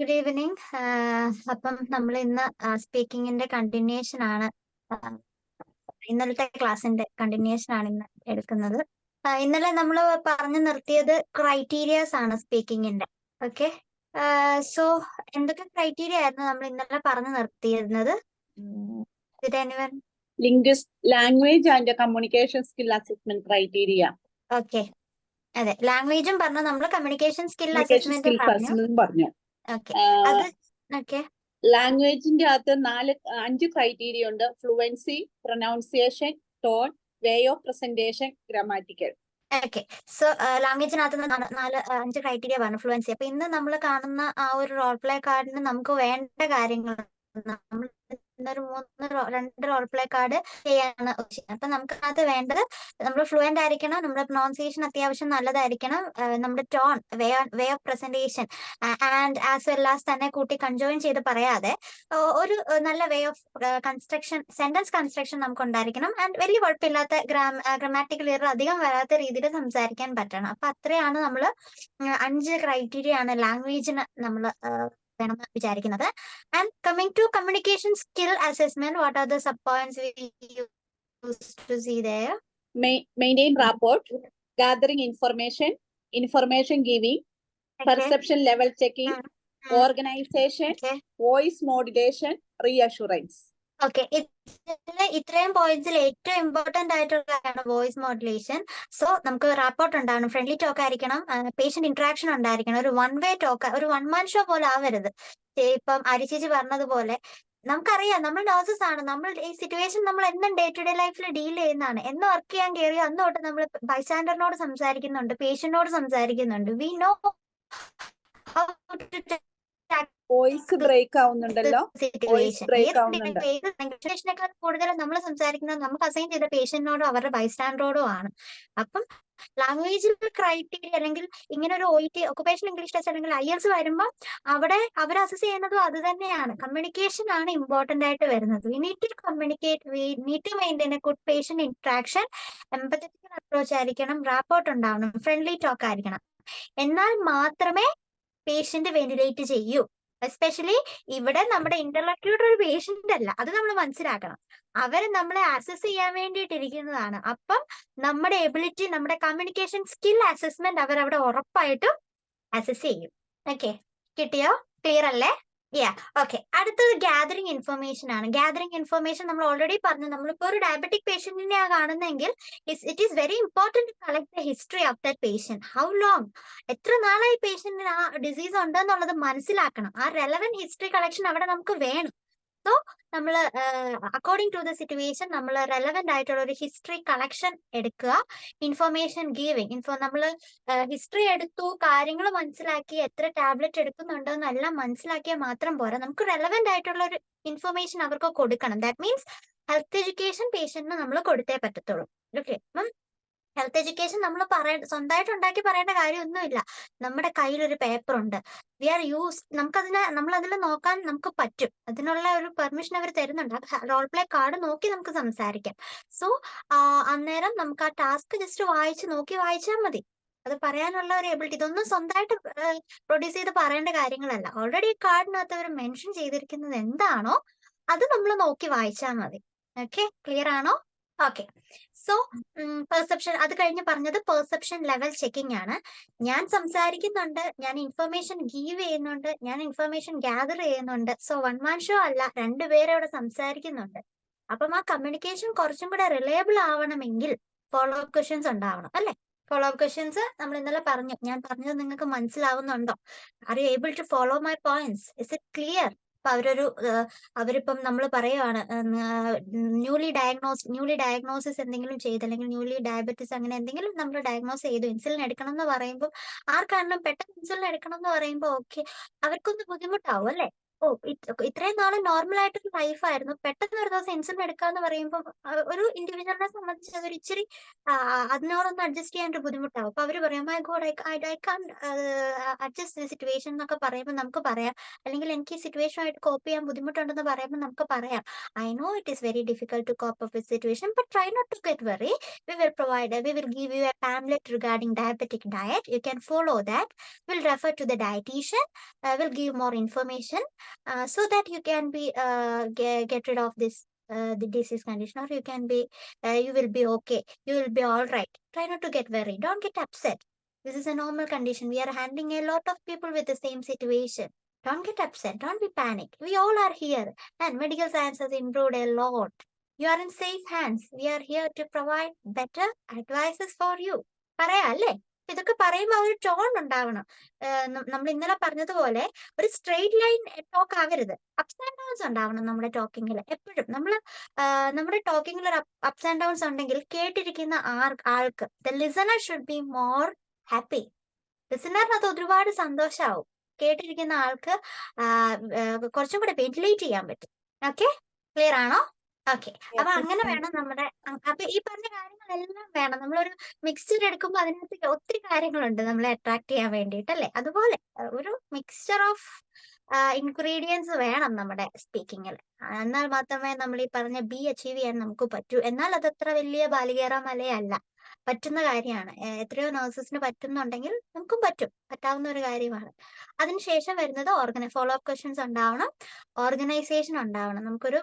Good evening. അപ്പം നമ്മൾ ഇന്ന് സ്പീക്കിങ്ങിന്റെ കണ്ടിന്യൂഷൻ ആണ്. ഇന്നലത്തെ ക്ലാസ്സിന്റെ കണ്ടിന്യൂഷൻ ആണ് ഇന്ന് എടുക്കുന്നത്. ഇന്നലെ നമ്മൾ പറഞ്ഞു നിർത്തിയത് ക്രൈറ്റീരിയാസ് ആണ് സ്പീക്കിങ്ങിന്റെ. ഓക്കെ, സോ എന്തൊക്കെ ക്രൈറ്റീരിയ ആയിരുന്നു നമ്മൾ ഇന്നലെ പറഞ്ഞു നിർത്തിയിരുന്നത്? Language and communication skill assessment criteria. Okay, അതെ, ലാംഗ്വേജും പറഞ്ഞു, നമ്മൾ കമ്മ്യൂണിക്കേഷൻ സ്കിൽ അസസ്മെന്റ് പറഞ്ഞു. ഓക്കെ, അത് ഓക്കെ. ലാംഗ്വേജിന്റെ അകത്ത് 5 ക്രൈറ്റീരിയ ഉണ്ട്: fluency, pronunciation, tone, way of presentation, grammatical. Okay, so ലാംഗ്വേജിനകത്ത് 5 ക്രൈറ്റീരിയ പറഞ്ഞു. ഫ്ലുവൻസി. അപ്പൊ ഇന്ന് നമ്മൾ കാണുന്ന ആ ഒരു റോൾ പ്ലേ കാർഡിന് നമുക്ക് വേണ്ട കാര്യങ്ങൾ നമ്മൾ ഇന്നൊരു 2 റോൾ പ്ലേ കാർഡ് ചെയ്യാനാണ് ഉദ്ദേശിക്കുന്നത്. അപ്പൊ നമുക്ക് അത് വേണ്ടത്, നമ്മൾ ഫ്ലുവന്റ് ആയിരിക്കണം, നമ്മുടെ പ്രൊനൗൺസിയേഷൻ അത്യാവശ്യം നല്ലതായിരിക്കണം, നമ്മുടെ tone, way of presentation and as well as തന്നെ കൂട്ടി കൺജോയിൻ ചെയ്ത് പറയാതെ ഒരു നല്ല വേ ഓഫ് സെന്റൻസ് കൺസ്ട്രക്ഷൻ നമുക്ക് ഉണ്ടായിരിക്കണം. ആൻഡ് വലിയ കുഴപ്പമില്ലാത്ത ഗ്രാമാറ്റിക്കൽ എറർ അധികം വരാത്ത രീതിയിൽ സംസാരിക്കാൻ പറ്റണം. അപ്പൊ അത്രയാണ് നമ്മൾ 5 ക്രൈറ്റീരിയ ആണ് ലാംഗ്വേജിന് നമ്മൾ വേണമെന്ന് വിചാരിക്കുന്നത്. And coming to communication skill assessment, what are the sub points we use to see there? Maintain rapport, gathering information giving, perception level checking, organization, voice modulation, reassurance. Okay, ഇത്രയും പോയിന്റ്സിൽ ഏറ്റവും ഇമ്പോർട്ടന്റ് ആയിട്ടുള്ളതാണ് voice modulation. So നമുക്ക് rapport ഉണ്ടാവണം, friendly talk ആയിരിക്കണം, patient interaction ഉണ്ടായിരിക്കണം, ഒരു one way talk, ഒരു one man show പോലെ ആവരുത്. ഇപ്പം അരിചേച്ചി പറഞ്ഞതുപോലെ നമുക്കറിയാം, നമ്മൾ നേഴ്സസ് ആണ്, നമ്മൾ ഈ സിറ്റുവേഷൻ നമ്മൾ എന്നും ഡേ ടു ഡേ ലൈഫിൽ ഡീൽ ചെയ്യുന്നതാണ്. എന്ന് വർക്ക് ചെയ്യാൻ കയറിയോ അന്ന് തൊട്ട് നമ്മൾ ബൈസ്റ്റാൻഡറിനോട് സംസാരിക്കുന്നുണ്ട്, പേഷ്യന്റിനോട് സംസാരിക്കുന്നുണ്ട്. We know how to voice break ആവുന്നുണ്ടല്ലോ. കൂടുതൽ നമ്മൾ സംസാരിക്കുന്നത് നമുക്ക് അസൈൻ ചെയ്ത പേഷ്യന്റിനോടോ അവരുടെ ബൈസ്റ്റാൻഡറോടോ ആണ്. അപ്പം ലാംഗ്വേജിൽ ക്രൈറ്റീരിയ അല്ലെങ്കിൽ ഇങ്ങനെ ഒരു OET, ഒക്കുപേഷണൽ ഇംഗ്ലീഷ് ടെസ്റ്റ് അല്ലെങ്കിൽ IELTS വരുമ്പോൾ അവിടെ അവർ അസസ് ചെയ്യുന്നതും അത് തന്നെയാണ്. കമ്മ്യൂണിക്കേഷൻ ആണ് ഇമ്പോർട്ടന്റ് ആയിട്ട് വരുന്നത്. We need to communicate, we need to maintain a good patient interaction, empathetical approach ആയിരിക്കണം, റാപ്പോർട്ട് ഉണ്ടാവണം, ഫ്രണ്ട്ലി ടോക്ക് ആയിരിക്കണം. എന്നാൽ മാത്രമേ പേഷ്യന്റ് വെന്റിലേറ്റ് ചെയ്യൂ. എസ്പെഷ്യലി ഇവിടെ നമ്മുടെ ഇന്റർലോക്യൂട്ടർ ഒരു പേഷ്യന്റ് അല്ല, അത് നമ്മൾ മനസ്സിലാക്കണം. അവര് നമ്മളെ അസസ് ചെയ്യാൻ വേണ്ടിയിട്ടിരിക്കുന്നതാണ്. അപ്പം നമ്മുടെ എബിലിറ്റി, നമ്മുടെ കമ്മ്യൂണിക്കേഷൻ സ്കിൽ അസസ്മെന്റ് അവരവിടെ ഉറപ്പായിട്ടും അസസ് ചെയ്യും. ഓക്കെ, കിട്ടിയോ? ക്ലിയർ അല്ലേ? ഓക്കെ, അടുത്തത് ഗാദറിംഗ് ഇൻഫർമേഷൻ ആണ്. ഗാദറിംഗ് ഇൻഫർമേഷൻ നമ്മൾ ഓൾറെഡി പറഞ്ഞു. നമ്മളിപ്പോ ഒരു ഡയബറ്റിക് പേഷ്യന്റിനെയാണ് കാണുന്നതെങ്കിൽ it is very important to collect the history of that patient. How long, എത്ര നാളായി പേഷ്യന്റിന് ആ ഡിസീസ് ഉണ്ടെന്നുള്ളത് മനസ്സിലാക്കണം. ആ റെലവന്റ് ഹിസ്റ്ററി കളക്ഷൻ അവിടെ നമുക്ക് വേണം. സോ നമ്മൾ അക്കോർഡിംഗ് ടു ദ സിറ്റുവേഷൻ നമ്മൾ റെലവെന്റ് ആയിട്ടുള്ള ഒരു ഹിസ്റ്ററി കളക്ഷൻ എടുക്കുക. ഇൻഫർമേഷൻ ഗീവിങ്, നമ്മൾ ഹിസ്റ്ററി എടുത്തു, കാര്യങ്ങൾ മനസ്സിലാക്കി, എത്ര ടാബ്ലറ്റ് എടുക്കുന്നുണ്ടെന്ന് എല്ലാം മനസ്സിലാക്കിയാൽ മാത്രം പോരാ, നമുക്ക് റെലവെന്റ് ആയിട്ടുള്ള ഒരു ഇൻഫർമേഷൻ അവർക്ക് കൊടുക്കണം. ദാറ്റ് മീൻസ് ഹെൽത്ത് എഡ്യൂക്കേഷൻ പേഷ്യന്റിന് നമ്മൾ കൊടുത്തേ പറ്റത്തുള്ളൂ. ഓക്കെ, അപ്പം ഹെൽത്ത് എഡ്യൂക്കേഷൻ നമ്മൾ സ്വന്തമായിട്ട് ഉണ്ടാക്കി പറയേണ്ട കാര്യമൊന്നുമില്ല. നമ്മുടെ കയ്യിൽ ഒരു പേപ്പർ ഉണ്ട്, വി ആർ നമ്മൾ അതിൽ നോക്കാൻ നമുക്ക് പറ്റും. അതിനുള്ള ഒരു പെർമിഷൻ അവർ തരുന്നുണ്ട്. റോൾ പ്ലേ കാർഡ് നോക്കി നമുക്ക് സംസാരിക്കാം. സോ അന്നേരം നമുക്ക് ആ ടാസ്ക് ജസ്റ്റ് വായിച്ചാൽ മതി. അത് പറയാനുള്ള ഒരു എബിലിറ്റി, ഇതൊന്നും സ്വന്തമായിട്ട് പ്രൊഡ്യൂസ് ചെയ്ത് പറയേണ്ട കാര്യങ്ങളല്ല. ഓൾറെഡി കാർഡിനകത്ത് അവർ മെൻഷൻ ചെയ്തിരിക്കുന്നത് എന്താണോ അത് നമ്മൾ നോക്കി വായിച്ചാൽ മതി. ഓക്കെ, ക്ലിയർ ആണോ? ഓക്കെ, സോ പെർസെപ്ഷൻ, അത് കഴിഞ്ഞ് പറഞ്ഞത് പെർസെപ്ഷൻ ലെവൽ ചെക്കിംഗ് ആണ്. ഞാൻ സംസാരിക്കുന്നുണ്ട്, ഞാൻ ഇൻഫർമേഷൻ ഗീവ് ചെയ്യുന്നുണ്ട്, ഞാൻ ഇൻഫർമേഷൻ ഗ്യാദർ ചെയ്യുന്നുണ്ട്. സോ വൺ മാൻ ഷോ അല്ല, രണ്ടുപേരും അവിടെ സംസാരിക്കുന്നുണ്ട്. അപ്പം ആ കമ്മ്യൂണിക്കേഷൻ കുറച്ചും കൂടെ റിലയബിൾ ആവണമെങ്കിൽ ഫോളോ അപ്പ് ക്വസ്റ്റ്യൻസ് ഉണ്ടാവണം, അല്ലെ? ഫോളോ അപ്പ് ക്വസ്റ്റ്യൻസ് നമ്മൾ ഇന്നലെ പറഞ്ഞു. ഞാൻ പറഞ്ഞത് നിങ്ങൾക്ക് മനസ്സിലാവുന്നുണ്ടോ? Are you able to follow my points? Is it clear? അപ്പൊ അവരിപ്പം നമ്മൾ പറയുവാണ്, ന്യൂലി ഡയഗ്നോസിസ് എന്തെങ്കിലും ചെയ്ത്, അല്ലെങ്കിൽ ന്യൂലി ഡയബറ്റിസ് അങ്ങനെ എന്തെങ്കിലും നമ്മൾ ഡയഗ്നോസ് ചെയ്തു, ഇൻസുലിൻ എടുക്കണം എന്ന് പറയുമ്പോൾ ആർക്കാണെങ്കിലും പെട്ടെന്ന് ഇൻസുലിൻ എടുക്കണം എന്ന് പറയുമ്പോൾ ഓക്കെ, അവർക്കൊന്ന് ബുദ്ധിമുട്ടാവും, അല്ലെ? ഇത്രയും നാള് നോർമൽ ആയിട്ടൊരു ലൈഫായിരുന്നു. പെട്ടെന്ന് ഒരു ദിവസം ഇൻസുലിൻ എടുക്കാന്ന് പറയുമ്പം ഒരു ഇൻഡിവിജ്വലിനെ സംബന്ധിച്ച് അതൊരു ഇച്ചിരി അതിനോടൊന്ന് അഡ്ജസ്റ്റ് ചെയ്യാൻ ഒരു ബുദ്ധിമുട്ടാവും. അപ്പൊ അവര് പറയും my God I can adjust the situation എന്നൊക്കെ പറയുമ്പോൾ നമുക്ക് പറയാം. അല്ലെങ്കിൽ എനിക്ക് ഈ സിറ്റുവേഷനുമായിട്ട് കോപ്പ് ചെയ്യാൻ ബുദ്ധിമുട്ടുണ്ടെന്ന് പറയുമ്പോൾ നമുക്ക് പറയാം. I know it is very difficult to cope up with situation but try not to get worry. We will give you a pamphlet regarding diabetic diet. You can follow that. We'll refer to the dietitian. We'll give more information so that you can be get rid of this the disease condition, or you will be okay. You will be all right. Try not to get worried. Don't get upset. This is a normal condition. We are handling a lot of people with the same situation. Don't get upset. Don't be panicked. We all are here, and medical science has improved a lot. You are in safe hands. We are here to provide better advices for you. പറയാം അല്ലേ? ഇതൊക്കെ പറയുമ്പോൾ ഒരു tone ഉണ്ടാവണം. നമ്മൾ ഇന്നലെ പറഞ്ഞതുപോലെ ഒരു സ്ട്രെയിറ്റ് ലൈൻ ടോക്ക് ആകരുത്. അപ്സ് ആൻഡ് ഡൗൺസ് ഉണ്ടാവണം നമ്മുടെ ടോക്കിങ്ങിൽ. എപ്പോഴും നമ്മുടെ ടോക്കിങ്ങിൽ ഒരു അപ്സ് ആൻഡ് ഡൗൺസ് ഉണ്ടെങ്കിൽ കേട്ടിരിക്കുന്ന ആൾക്ക് the listener should be more happy. ലിസണറിന് അത് ഒരുപാട് സന്തോഷമാവും. കേട്ടിരിക്കുന്ന ആൾക്ക് കുറച്ചും കൂടെ വെന്റിലേറ്റ് ചെയ്യാൻ പറ്റും. ഓക്കെ, ക്ലിയർ ആണോ? ഓക്കെ, അപ്പൊ അങ്ങനെ വേണം നമ്മുടെ അപ്പൊ ഈ പറഞ്ഞ കാര്യങ്ങളെല്ലാം വേണം. നമ്മളൊരു മിക്സ്ചർ എടുക്കുമ്പോൾ അതിനകത്ത് ഒത്തിരി കാര്യങ്ങളുണ്ട് നമ്മളെ അട്രാക്ട് ചെയ്യാൻ വേണ്ടിയിട്ട് അല്ലേ? അതുപോലെ ഒരു മിക്സ്ചർ ഓഫ് ഇൻഗ്രീഡിയൻസ് വേണം നമ്മുടെ സ്പീക്കിങ്ങിൽ. എന്നാൽ മാത്രമേ നമ്മൾ ഈ പറഞ്ഞ ബി അച്ചീവ് ചെയ്യാൻ നമുക്ക് പറ്റൂ. എന്നാൽ അതത്ര വലിയ ബാലികേറ മലയല്ല, പറ്റുന്ന കാര്യമാണ്. എത്രയോ നഴ്സസിന് പറ്റുന്നുണ്ടെങ്കിൽ നമുക്കും പറ്റും, പറ്റാവുന്ന ഒരു കാര്യമാണ്. അതിനുശേഷം വരുന്നത് ഫോളോ അപ്പ് ക്വസ്റ്റ്യൻസ് ഉണ്ടാവണം, ഓർഗനൈസേഷൻ ഉണ്ടാവണം. നമുക്കൊരു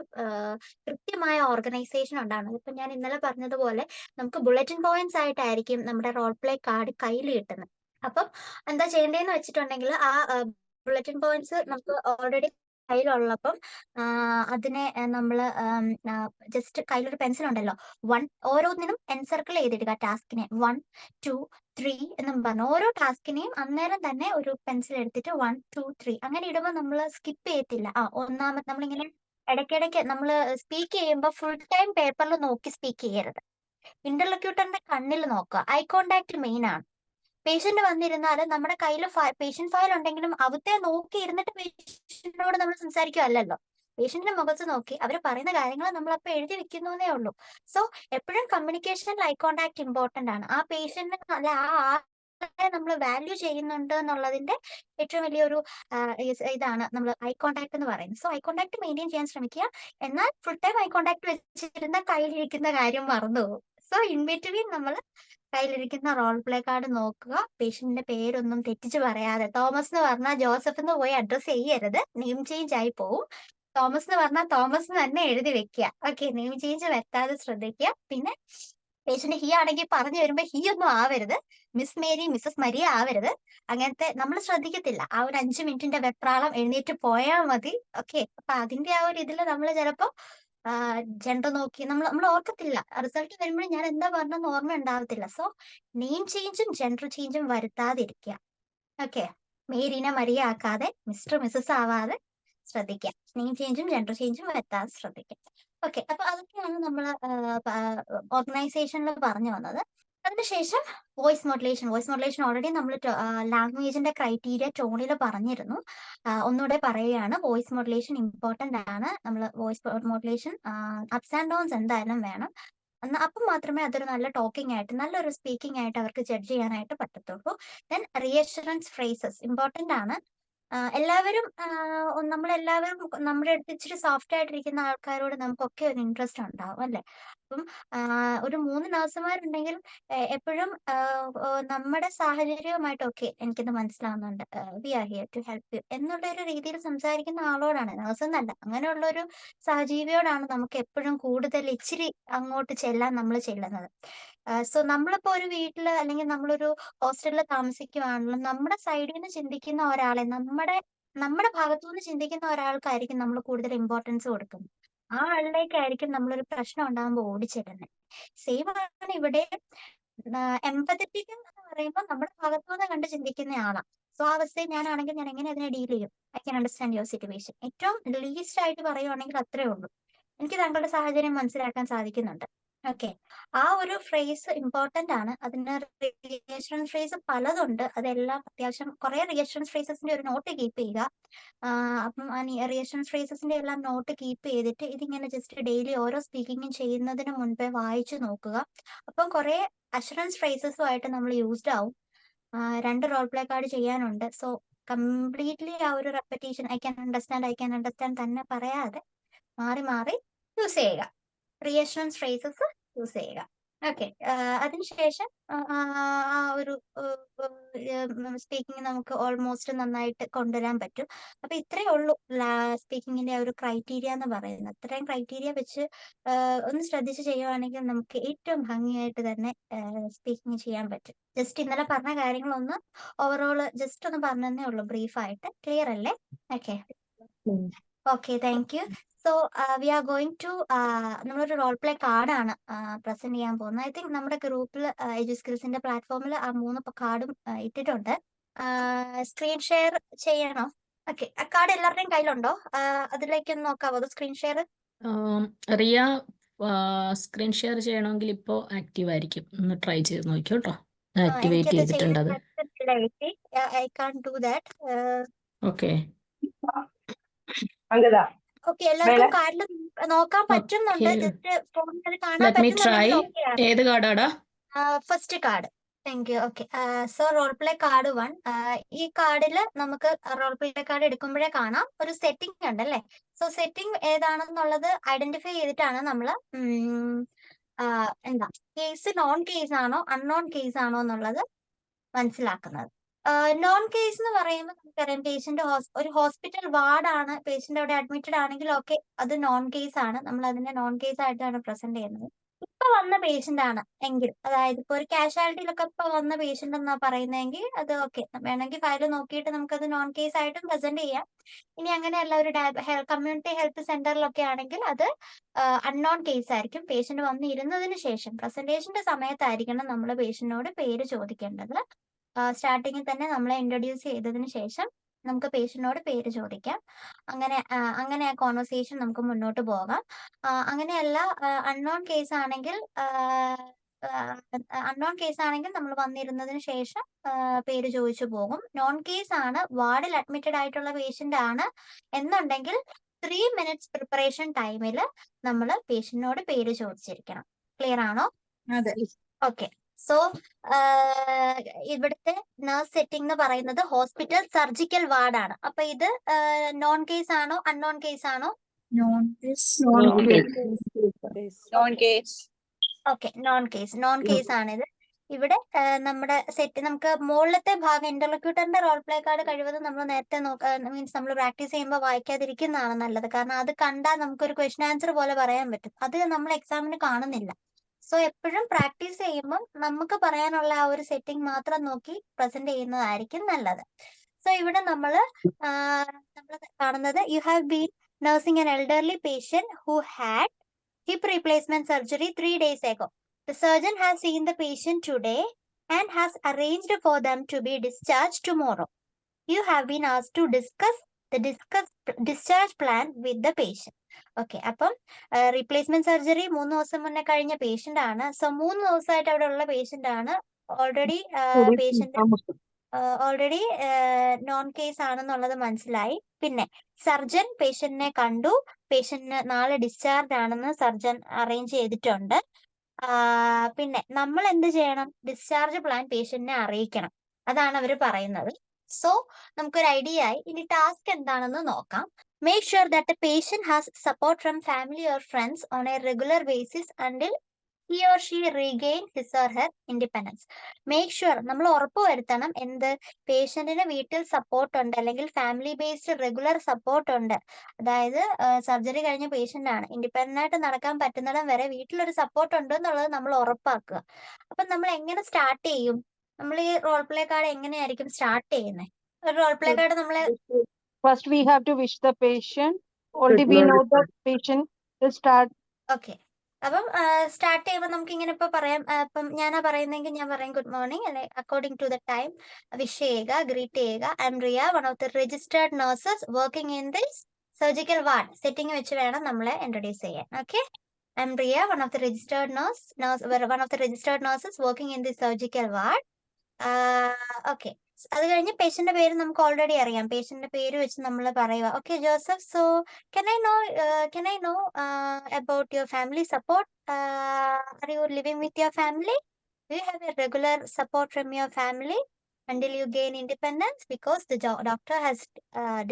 കൃത്യമായ ഓർഗനൈസേഷൻ ഉണ്ടാവണം. ഇപ്പൊ ഞാൻ ഇന്നലെ പറഞ്ഞതുപോലെ നമുക്ക് ബുള്ളറ്റിൻ പോയിന്റ്സ് ആയിട്ടായിരിക്കും നമ്മുടെ റോൾ പ്ലേ കാർഡ് കയ്യിൽ കിട്ടുന്നത്. അപ്പം എന്താ ചെയ്യേണ്ടതെന്ന് വെച്ചിട്ടുണ്ടെങ്കിൽ ആ ബുള്ളറ്റിൻ പോയിന്റ്സ് നമുക്ക് ഓൾറെഡി കയ്യിലുള്ളപ്പം അതിനെ നമ്മൾ ജസ്റ്റ് കയ്യിലൊരു പെൻസിൽ ഉണ്ടല്ലോ, ഓരോന്നിനും എൻസർക്കിൾ ചെയ്തിടുക ടാസ്കിനെ. 1, 2, 3 എന്നും പറഞ്ഞു ഓരോ ടാസ്കിനെയും അന്നേരം തന്നെ ഒരു പെൻസിൽ എടുത്തിട്ട് 1, 2, 3 അങ്ങനെ ഇടുമ്പോൾ നമ്മൾ സ്കിപ്പ് ചെയ്യത്തില്ല. നമ്മളിങ്ങനെ ഇടയ്ക്കിടയ്ക്ക് നമ്മൾ സ്പീക്ക് ചെയ്യുമ്പോൾ ഫുൾ ടൈം പേപ്പറിൽ നോക്കി സ്പീക്ക് ചെയ്യരുത്. ഇന്റർലോക്യൂട്ടറിന്റെ കണ്ണിൽ നോക്കുക. ഐ കോണ്ടാക്ട് മെയിൻ ആണ്. പേഷ്യന്റ് വന്നിരുന്നാൽ നമ്മുടെ കയ്യിൽ പേഷ്യന്റ് ഫയൽ ഉണ്ടെങ്കിലും അവത്തെ നോക്കി ഇരുന്നിട്ട് പേഷ്യന്റിനോട് നമ്മൾ സംസാരിക്കുകയല്ലല്ലോ. പേഷ്യന്റിന്റെ മുഖത്ത് നോക്കി അവർ പറയുന്ന കാര്യങ്ങൾ നമ്മൾ അപ്പൊ എഴുതി വെക്കുന്നേ ഉള്ളൂ. സോ എപ്പോഴും കമ്മ്യൂണിക്കേഷനിൽ ഐ കോണ്ടാക്ട് ഇമ്പോർട്ടന്റ് ആണ്. ആ പേഷ്യന്റിന് അല്ല ആ ആളെ നമ്മൾ വാല്യൂ ചെയ്യുന്നുണ്ട് എന്നുള്ളതിന്റെ ഏറ്റവും വലിയൊരു ഇതാണ് നമ്മൾ ഐ കോണ്ടാക്ട് എന്ന് പറയുന്നത്. സോ ഐ കോണ്ടാക്ട് മെയിൻറ്റെയിൻ ചെയ്യാൻ ശ്രമിക്കുക. എന്നാൽ ഫുൾ ടൈം ഐ കോണ്ടാക്ട് വെച്ചിരുന്ന കയ്യിലിരിക്കുന്ന കാര്യം മറന്നുപോകും. സോ ഇൻ ബിറ്റ്വീൻ നമ്മൾ കയ്യിലിരിക്കുന്ന റോൾ പ്ലേ കാർഡ് നോക്കുക. പേഷ്യന്റിന്റെ പേരൊന്നും തെറ്റിച്ച് പറയാതെ, തോമസ് എന്ന് പറഞ്ഞാൽ ജോസഫ് എന്ന് പോയി അഡ്രസ് ചെയ്യരുത്, നെയിം ചേഞ്ച് ആയി പോവും. തോമസ് എന്ന് പറഞ്ഞാൽ തോമസ് തന്നെ എഴുതി വെക്കുക. ഓക്കെ, നെയിം ചേഞ്ച് വരുത്താതെ ശ്രദ്ധിക്കുക. പിന്നെ പേഷ്യന്റ് ഹി ആണെങ്കിൽ പറഞ്ഞു വരുമ്പോ ഹി ഒന്നും ആവരുത്, മിസ് മേരി മിസ്സസ് മരിയ ആവരുത്. അങ്ങനത്തെ നമ്മൾ ശ്രദ്ധിക്കത്തില്ല. ആ ഒരു 5 മിനിറ്റിന്റെ വെപ്രാളം എഴുന്നേറ്റ് പോയാൽ മതി. ഓക്കെ, അപ്പൊ അതിന്റെ ആ ഒരു ഇതിൽ നമ്മൾ ചിലപ്പോ ജെൻഡർ നോക്കി നമ്മൾ ഓർക്കത്തില്ല. റിസൾട്ട് വരുമ്പോഴും ഞാൻ എന്താ പറഞ്ഞെന്ന് ഓർമ്മ ഉണ്ടാവത്തില്ല. സോ നെയിം ചേഞ്ചും ജെൻഡർ ചേഞ്ചും വരുത്താതിരിക്കുക. ഓക്കെ, മേരീനെ മരിയ ആക്കാതെ മിസ്റ്റർ മിസ്സസ് ആവാതെ ശ്രദ്ധിക്കുക. നെയിം ചേഞ്ചും ജെൻഡർ ചേഞ്ചും വരുത്താതെ ശ്രദ്ധിക്കുക. ഓക്കെ, അപ്പൊ അതൊക്കെയാണ് നമ്മൾ ഓർഗനൈസേഷനിൽ പറഞ്ഞു വന്നത്. അതിനുശേഷം വോയിസ് മോഡുലേഷൻ ഓൾറെഡി നമ്മൾ ലാംഗ്വേജിന്റെ ക്രൈറ്റീരിയ ടോണിൽ പറഞ്ഞിരുന്നു. ഒന്നുകൂടെ പറയുകയാണ്, വോയിസ് മോഡുലേഷൻ ഇമ്പോർട്ടന്റ് ആണ്. നമ്മൾ voice modulation ups and downs എന്തായാലും വേണം. അപ്പം മാത്രമേ അതൊരു നല്ല ടോക്കിംഗ് ആയിട്ട് നല്ലൊരു സ്പീക്കിംഗ് ആയിട്ട് അവർക്ക് ജഡ്ജ് ചെയ്യാനായിട്ട് പറ്റത്തുള്ളൂ. ദെൻ റിയഷുറൻസ് ഫ്രേസസ് ഇമ്പോർട്ടന്റ് ആണ്. എല്ലാവരും നമ്മളെല്ലാവരും നമ്മുടെ അടുത്ത് ഇച്ചിരി സോഫ്റ്റ് ആയിട്ടിരിക്കുന്ന ആൾക്കാരോട് നമുക്കൊക്കെ ഒരു ഇൻട്രസ്റ്റ് ഉണ്ടാവും അല്ലെ? അപ്പം ഒരു 3 നഴ്സുമാരുണ്ടെങ്കിൽ എപ്പോഴും നമ്മുടെ സാഹചര്യവുമായിട്ടൊക്കെ എനിക്കിത് മനസ്സിലാവുന്നുണ്ട്, we are here to help you എന്നുള്ള ഒരു രീതിയിൽ സംസാരിക്കുന്ന ആളോടാണ്, നഴ്സ് എന്നല്ല, അങ്ങനെയുള്ള ഒരു സഹജീവിയോടാണ് നമുക്ക് എപ്പോഴും കൂടുതൽ ഇച്ചിരി അങ്ങോട്ട് ചെല്ലാൻ നമ്മൾ ചെല്ലുന്നത്. സോ നമ്മളിപ്പോ ഒരു വീട്ടില് അല്ലെങ്കിൽ നമ്മളൊരു ഹോസ്റ്റലിൽ താമസിക്കുവാണെങ്കിലും നമ്മുടെ സൈഡിൽ നിന്ന് ചിന്തിക്കുന്ന ഒരാളെ നമ്മുടെ ഭാഗത്തുനിന്ന് ചിന്തിക്കുന്ന ഒരാൾക്കായിരിക്കും നമ്മൾ കൂടുതൽ ഇമ്പോർട്ടൻസ് കൊടുക്കുന്നത്. ആ ആളിലേക്കായിരിക്കും നമ്മളൊരു പ്രശ്നം ഉണ്ടാകുമ്പോൾ ഓടിച്ചെല്ലുന്നത്. സെയിം ആണ് ഇവിടെ. എംപതറ്റിക് എന്ന് പറയുമ്പോൾ നമ്മുടെ ഭാഗത്തുനിന്ന് കണ്ട് ചിന്തിക്കുന്ന ആളാണ്. സോ ആ അവസ്ഥയിൽ ഞാനാണെങ്കിൽ ഞാൻ എങ്ങനെ അതിനെ ഡീൽ ചെയ്യും? I can understand your situation. ഏറ്റവും ലീസ്റ്റ് ആയിട്ട് പറയുവാണെങ്കിൽ അത്രേ ഉള്ളൂ. എനിക്ക് താങ്കളുടെ സാഹചര്യം മനസ്സിലാക്കാൻ സാധിക്കുന്നുണ്ട്. ഓക്കെ, ആ ഒരു ഫ്രേസ് ഇമ്പോർട്ടന്റ് ആണ്. അതിന് റിയഷുറൻസ് ഫ്രേസ് പലതുണ്ട്. അതെല്ലാം അത്യാവശ്യം കുറെ റിയഷുറൻസ് ഫ്രേസസിന്റെ ഒരു നോട്ട് കീപ്പ് ചെയ്യുക. അപ്പം റിയേഷൻസ് ഫ്രേസസിന്റെ എല്ലാം നോട്ട് കീപ്പ് ചെയ്തിട്ട് ഇതിങ്ങനെ ജസ്റ്റ് ഡെയിലി ഓരോ സ്പീക്കിങ്ങും ചെയ്യുന്നതിന് മുൻപേ വായിച്ചു നോക്കുക. അപ്പം കുറെ അഷുറൻസ് ഫ്രേസസുമായിട്ട് നമ്മൾ യൂസ്ഡ് ആവും. 2 റോൾ പ്ലേ കാർഡ് ചെയ്യാനുണ്ട്. സോ കംപ്ലീറ്റ്ലി ആ ഒരു റെപ്പറ്റീഷൻ ഐ ക്യാൻ അണ്ടർസ്റ്റാൻഡ് തന്നെ പറയാതെ മാറി മാറി യൂസ് ചെയ്യുക. റിയഷറൻസ് ഫ്രേസസ് യൂസ് ചെയ്യുക. ഓക്കെ. അതിനുശേഷം ആ ഒരു സ്പീക്കിംഗ് നമുക്ക് ഓൾമോസ്റ്റ് നന്നായിട്ട് കൊണ്ടുവരാൻ പറ്റും. അപ്പൊ ഇത്രയേ ഉള്ളൂ സ്പീക്കിങ്ങിന്റെ ഒരു ക്രൈറ്റീരിയ എന്ന് പറയുന്നത്. ഇത്രയും ക്രൈറ്റീരിയ വെച്ച് ഒന്ന് ശ്രദ്ധിച്ച് ചെയ്യുവാണെങ്കിൽ നമുക്ക് ഏറ്റവും ഭംഗിയായിട്ട് തന്നെ സ്പീക്കിംഗ് ചെയ്യാൻ പറ്റും. ജസ്റ്റ് ഇന്നലെ പറഞ്ഞ കാര്യങ്ങളൊന്ന് ഓവറോൾ ജസ്റ്റ് ഒന്ന് പറഞ്ഞതേ ഉള്ളൂ ബ്രീഫായിട്ട്. ക്ലിയർ അല്ലേ? Okay. Okay, thank you. So we are going to നമ്മളൊരു റോൾ പ്ലേ കാർഡാണ് പ്രസന്റ് ചെയ്യാൻ പോകുന്നത്. ഐ തിങ്ക് നമ്മുടെ ഗ്രൂപ്പിൽ എഡ്യൂസ്കിൽസിന്റെ പ്ലാറ്റ്ഫോമിൽ ആ 3 കാർഡും ഇട്ടിട്ടുണ്ട്. സ്ക്രീൻ ഷെയർ ചെയ്യണോ? ഓക്കെ, ആ കാർഡ് എല്ലാവരുടെയും കയ്യിലുണ്ടോ? അതിലേക്കൊന്ന് നോക്കാവോ screen share? Riya screen share ചെയ്യണമെങ്കിൽ ഇപ്പോ ആക്റ്റീവ് ആയിരിക്കും. ഒന്ന് ട്രൈ ചെയ്ത് നോക്കിയോ കേട്ടോ. ആക്ടിവേറ്റ് എനിക്കത് ചെയ്യാൻ ചെയ്തിട്ടുണ്ട് അത്. പറ്റുന്നില്ല. I can't do that. Okay okay, എല്ലാവർക്കും കാർഡിൽ നോക്കാൻ പറ്റുന്നുണ്ട്. ഓക്കെ, ജസ്റ്റ് ഫോണിൽ കാണാൻ ലെറ്റ് മീ ട്രൈ. പറ്റുന്നുണ്ടെങ്കിൽ ഓക്കെ ആണ്. ഏത് കാർഡാടാ? First card. Thank you. Okay. So role play card 1. ഈ കാർഡിൽ നമുക്ക് റോൾ പ്ലേ കാർഡ് എടുക്കുമ്പോഴേ കാണാം ഒരു സെറ്റിംഗ് ഉണ്ട് അല്ലേ? സോ സെറ്റിംഗ് ഏതാണെന്നുള്ളത് ഐഡന്റിഫൈ ചെയ്തിട്ടാണ് നമ്മൾ എന്താ കേസ് നോൺ കേസ് ആണോ അൺനോൺ കേസ് ആണോ എന്നുള്ളത് മനസ്സിലാക്കുന്നത്. നോൺ കേസ് എന്ന് പറയുമ്പോൾ നമുക്കറിയാം പേഷ്യന്റ് ഒരു ഹോസ്പിറ്റൽ വാർഡാണ്, പേഷ്യന്റ് അവിടെ അഡ്മിറ്റഡ് ആണെങ്കിൽ ഓക്കെ, അത് നോൺ കേസ് ആണ്. നമ്മൾ അതിനെ നോൺ കേസ് ആയിട്ടാണ് പ്രസന്റ് ചെയ്യുന്നത്. ഇപ്പൊ വന്ന പേഷ്യന്റ് ആണ് എങ്കിൽ, അതായത് ഇപ്പൊ ഒരു കാഷ്വാലിറ്റിയിലൊക്കെ ഇപ്പൊ വന്ന പേഷ്യന്റ് എന്നാ പറയുന്നതെങ്കിൽ അത് ഓക്കെ, വേണമെങ്കിൽ ഫയൽ നോക്കിയിട്ട് നമുക്കത് നോൺ കേസ് ആയിട്ടും പ്രസന്റ് ചെയ്യാം. ഇനി അങ്ങനെയല്ല, ഒരു കമ്മ്യൂണിറ്റി ഹെൽത്ത് സെന്ററിലൊക്കെ ആണെങ്കിൽ അത് അൺനോൺ കേസ് ആയിരിക്കും. പേഷ്യന്റ് വന്നിരുന്നതിന് ശേഷം പ്രസന്റേഷന്റെ സമയത്തായിരിക്കണം നമ്മൾ പേഷ്യന്റിനോട് പേര് ചോദിക്കേണ്ടത്. സ്റ്റാർട്ടിങ്ങിൽ തന്നെ നമ്മളെ ഇൻട്രൊഡ്യൂസ് ചെയ്തതിന് ശേഷം നമുക്ക് പേഷ്യന്റിനോട് പേര് ചോദിക്കാം. അങ്ങനെ ആ കോൺവെർസേഷൻ നമുക്ക് മുന്നോട്ട് പോകാം. അങ്ങനെയല്ല, അൺനോൺ കേസ് ആണെങ്കിൽ നമ്മൾ വന്നിരുന്നതിന് ശേഷം പേര് ചോദിച്ചു പോകും. നോൺ കേസ് ആണ്, വാർഡിൽ അഡ്മിറ്റഡ് ആയിട്ടുള്ള പേഷ്യന്റ് ആണ് എന്നുണ്ടെങ്കിൽ 3 minutes പ്രിപ്പറേഷൻ ടൈമിൽ നമ്മൾ പേഷ്യന്റിനോട് പേര് ചോദിച്ചിരിക്കണം. ക്ലിയർ ആണോ? അതെ. ഓക്കെ. സോ ഇവിടുത്തെ നഴ്സ് സെറ്റിംഗ് എന്ന് പറയുന്നത് ഹോസ്പിറ്റൽ സർജിക്കൽ വാർഡാണ്. അപ്പൊ ഇത് നോൺ കേസ് ആണോ അൺനോൺ കേസ് ആണോ? Non case. Okay, non case ആണിത്. ഇവിടെ നമ്മുടെ സെറ്റ് നമുക്ക് മുകളിലത്തെ ഭാഗം ഇന്റർലോക്യൂട്ടറിന്റെ റോൾ പ്ലേ കാർഡ് കഴിവതും നമ്മൾ നേരത്തെ മീൻസ് നമ്മൾ പ്രാക്ടീസ് ചെയ്യുമ്പോൾ വായിക്കാതിരിക്കുന്നതാണ് നല്ലത്. കാരണം അത് കണ്ടാൽ നമുക്കൊരു ക്വസ്റ്റ്യൻ ആൻസർ പോലെ പറയാൻ പറ്റും. അത് നമ്മൾ എക്സാമിന് കാണുന്നില്ല. സോ എപ്പോഴും പ്രാക്ടീസ് ചെയ്യുമ്പോൾ നമുക്ക് പറയാനുള്ള ആ ഒരു സെറ്റിംഗ് മാത്രം നോക്കി പ്രസന്റ് ചെയ്യുന്നതായിരിക്കും നല്ലത്. സോ ഇവിടെ നമ്മൾ കാണുന്നത്, you have been nursing an elderly patient who had hip replacement surgery 3 days ago. The surgeon has seen the patient today and has arranged for them to be discharged tomorrow. You have been asked to discuss the discharge plan with the patient. Okay, അപ്പം replacement surgery 3 ദിവസം മുന്നേ കഴിഞ്ഞ patient ആണ്. So 3 ദിവസമായിട്ട് അവിടെ ഉള്ള patient ആണ്. Already non case ആണെന്നുള്ളത് മനസ്സിലായി. പിന്നെ സർജൻ പേഷ്യന്റിനെ കണ്ടു, പേഷ്യന്റിന് നാളെ ഡിസ്ചാർജ് ആണെന്ന് സർജൻ അറേഞ്ച് ചെയ്തിട്ടുണ്ട്. പിന്നെ നമ്മൾ എന്ത് ചെയ്യണം? ഡിസ്ചാർജ് പ്ലാൻ പേഷ്യന്റിനെ അറിയിക്കണം. അതാണ് അവർ പറയുന്നത്. സോ നമുക്കൊരു ഐഡിയ ആയി. ഇനി ടാസ്ക് എന്താണെന്ന് നോക്കാം. Make sure that the patient has support from family or friends on a regular basis until he or she regain his or her independence. Make sure നമ്മൾ ഉറപ്പുവരുത്തണം എന്ത്, പേഷ്യന്റിന് വീട്ടിൽ സപ്പോർട്ട് ഉണ്ട്, അല്ലെങ്കിൽ ഫാമിലി ബേസ്ഡ് റെഗുലർ സപ്പോർട്ട് ഉണ്ട്. അതായത് surgery കഴിഞ്ഞ patient ആണ്, ഇൻഡിപെൻഡന്റ് ആയിട്ട് നടക്കാൻ പറ്റുന്നിടം വരെ വീട്ടിലൊരു സപ്പോർട്ട് ഉണ്ട് എന്നുള്ളത് നമ്മൾ ഉറപ്പാക്കുക. അപ്പൊ നമ്മൾ എങ്ങനെ സ്റ്റാർട്ട് ചെയ്യും? നമ്മൾ ഈ റോൾ പ്ലേ കാർഡ് എങ്ങനെയായിരിക്കും സ്റ്റാർട്ട് ചെയ്യുന്നത്? ഒരു റോൾ പ്ലേ കാർഡ് നമ്മള് First, we have to wish the patient. Already we know the patient will start. Okay, അപ്പം സ്റ്റാർട്ട് ചെയ്യുമ്പോൾ നമുക്ക് ഇങ്ങനെ ഇപ്പൊ പറയാം. ഇപ്പം ഞാനാ പറയുന്നെങ്കിൽ ഞാൻ പറയും ഗുഡ് മോർണിംഗ്, അല്ലെ according to the time wish ചെയ്യുക, ഗ്രീറ്റ് ചെയ്യുക. I am Riya, one of the registered nurses working in this surgical ward. Setting വെച്ച് വേണം നമ്മളെ ഇൻട്രൊഡ്യൂസ് ചെയ്യാൻ. Okay, I am Riya, one of the registered nurses working in this surgical ward. Okay, അത് കഴിഞ്ഞ് പേഷ്യന്റെ പേര് നമുക്ക് ഓൾറെഡി അറിയാം. പേഷ്യന്റെ പേര് വെച്ച് നമ്മൾ പറയുക. Okay Joseph, so can I know about your family support? Are you living with your family? Do you have a regular support from your family until you gain independence? Because the doctor has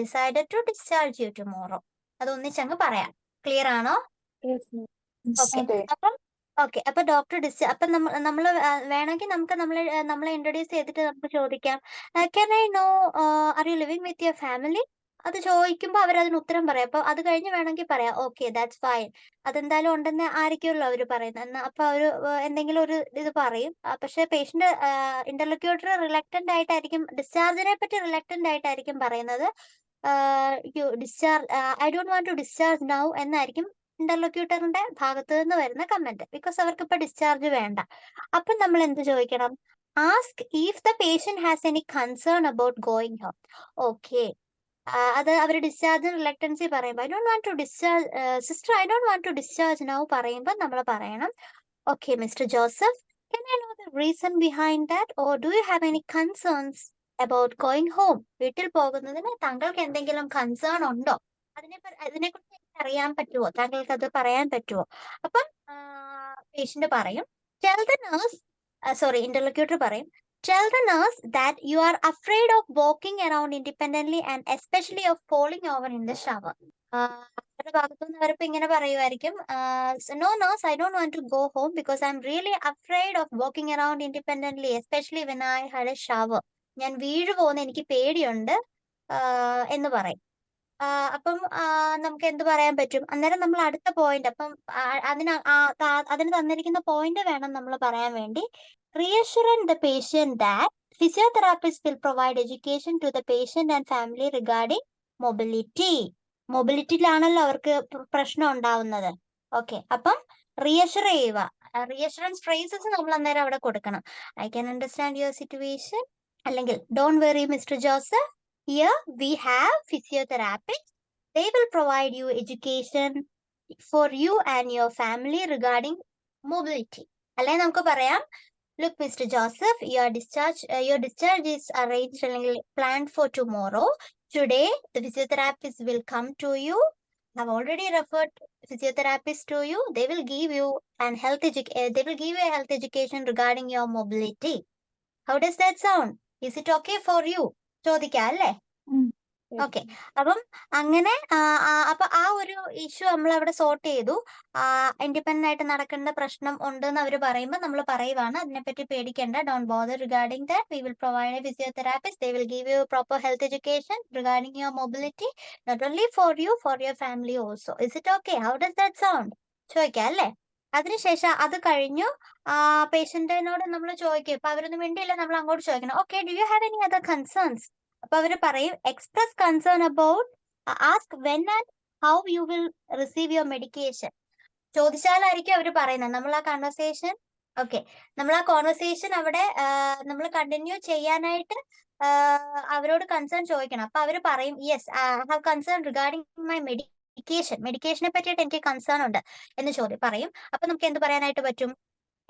decided to discharge you tomorrow. അത് ഒന്നിച്ചങ്ങ് പറയാം. Clear ആണോ? Yes, ma'am. Okay. അതെ. അപ്പൊ doctor അപ്പൊ നമ്മൾ വേണമെങ്കിൽ നമ്മളെ introduce ചെയ്തിട്ട് നമുക്ക് ചോദിക്കാം, can I know are you living with your family? അത് ചോദിക്കുമ്പോൾ അവരതിന് ഉത്തരം പറയാം. അപ്പൊ അത് കഴിഞ്ഞ് വേണമെങ്കിൽ പറയാം ഓക്കെ ദാറ്റ്സ് ഫൈൻ, അതെന്തായാലും ഉണ്ടെന്ന് ആയിരിക്കുമല്ലോ അവർ പറയുന്നത്. അപ്പൊ അവര് എന്തെങ്കിലും ഒരു ഇത് പറയും. പക്ഷെ പേഷ്യന്റ് ഇന്റർലോക്യൂട്ടർ റിലക്റ്റന്റ് ആയിട്ടായിരിക്കും, ഡിസ്ചാർജിനെ പറ്റി റിലക്റ്റന്റ് ആയിട്ടായിരിക്കും പറയുന്നത്. I don't want to discharge now എന്നായിരിക്കും ഇന്റർലോക്യൂട്ടറിന്റെ ഭാഗത്ത് നിന്ന് വരുന്ന കമന്റ്. ബിക്കോസ് അവർക്ക് ഇപ്പൊ ഡിസ്ചാർജ് വേണ്ട. അപ്പൊ നമ്മൾ എന്ത് ചോദിക്കണം? Ask if the patient has any concern about going home. Okay, അത് അവർ ഡിസ്ചാർജ് റിലക്റ്റൻസി പറയുമ്പോൾ I don't want to discharge sister, I don't want to discharge now പറയുമ്പോൾ നമ്മൾ പറയണം okay mister Joseph, can I know the reason behind that, or do you have any concerns about going home? വീട്ടിൽ പോകുന്നതിന് താങ്കൾക്ക് എന്തെങ്കിലും concern ഉണ്ടോ? അതിനെക്കുറിച്ച് എനിക്ക് അറിയാൻ പറ്റുമോ? താങ്കൾക്ക് അത് പറയാൻ പറ്റുമോ? അപ്പം പേഷ്യന്റ് പറയും ഇന്റർലോക്യൂട്ടർ പറയും, tell the nurse that you are afraid of walking around independently and especially of falling over in the shower. അവരുടെ ഭാഗത്തുനിന്ന് അവരിപ്പോ ഇങ്ങനെ പറയുമായിരിക്കും, no nurse, I don't want to go home because I'm really afraid of walking around independently, especially when I had a shower. ഞാൻ വീഴു പോകുന്ന എനിക്ക് പേടിയുണ്ട് എന്ന് പറയും. അപ്പം നമുക്ക് എന്ത് പറയാൻ പറ്റും? അന്നേരം നമ്മൾ അടുത്ത പോയിന്റ്, അപ്പം അതിന് തന്നിരിക്കുന്ന പോയിന്റ് വേണം നമ്മൾ പറയാൻ വേണ്ടി. Reassuring the patient that physiotherapist will provide education to the patient and family regarding mobility. മൊബിലിറ്റിയിലാണല്ലോ അവർക്ക് പ്രശ്നം ഉണ്ടാവുന്നത്. ഓക്കെ, അപ്പം റീഅഷർ ചെയ്യുക. റീഅഷുറൻസ് ഫ്രേസസ് നമ്മൾ അന്നേരം അവിടെ കൊടുക്കണം. I can understand your situation, അല്ലെങ്കിൽ don't worry mister Joseph, here we have physiotherapists. They will provide you education for you and your family regarding mobility. അല്ലെ നമുക്ക് പറയാം, look Mr. Joseph, your discharge is arranged and planned for tomorrow. Today the physiotherapist will come to you. I have already referred physiotherapist to you. They will give you a health education regarding your mobility. How does that sound? Is it okay for you? ചോദിക്കാം അല്ലേ? Okay, അപ്പം അങ്ങനെ അപ്പൊ ആ ഒരു issue നമ്മൾ അവിടെ sort ചെയ്തു. ഇൻഡിപെൻഡന്റ് ആയിട്ട് നടക്കേണ്ട പ്രശ്നം ഉണ്ടെന്ന് അവർ പറയുമ്പോൾ നമ്മൾ പറയുവാണ്, അതിനെപ്പറ്റി പേടിക്കേണ്ട, don't bother regarding that, we will provide a physiotherapist, they will give you proper health education regarding your mobility, not only for you, for your family also. Is it okay? How does that sound? ചോദിക്കാം അല്ലേ? അതിനുശേഷം അത് കഴിഞ്ഞു പേഷ്യന്റിനോട് നമ്മൾ ചോദിക്കും. ഇപ്പൊ അവരൊന്നും വേണ്ടിയില്ല, നമ്മൾ അങ്ങോട്ട് ചോദിക്കണം, okay do you have any other concerns? അപ്പൊ അവര് പറയും, express concern about, ask when and how you will receive your medication. ചോദിച്ചാലായിരിക്കും അവർ പറയുന്നത്. നമ്മൾ ആ കോൺവെർസേഷൻ അവിടെ നമ്മൾ കണ്ടിന്യൂ ചെയ്യാനായിട്ട് അവരോട് കൺസേൺ ചോദിക്കണം. അപ്പൊ അവര് പറയും, yes I have concern regarding my മെഡിക്കേഷനെ പറ്റിയിട്ട് എനിക്ക് കൺസേൺ ഉണ്ട് എന്ന് പറയും. അപ്പൊ നമുക്ക് എന്ത് പറയാനായിട്ട് പറ്റും?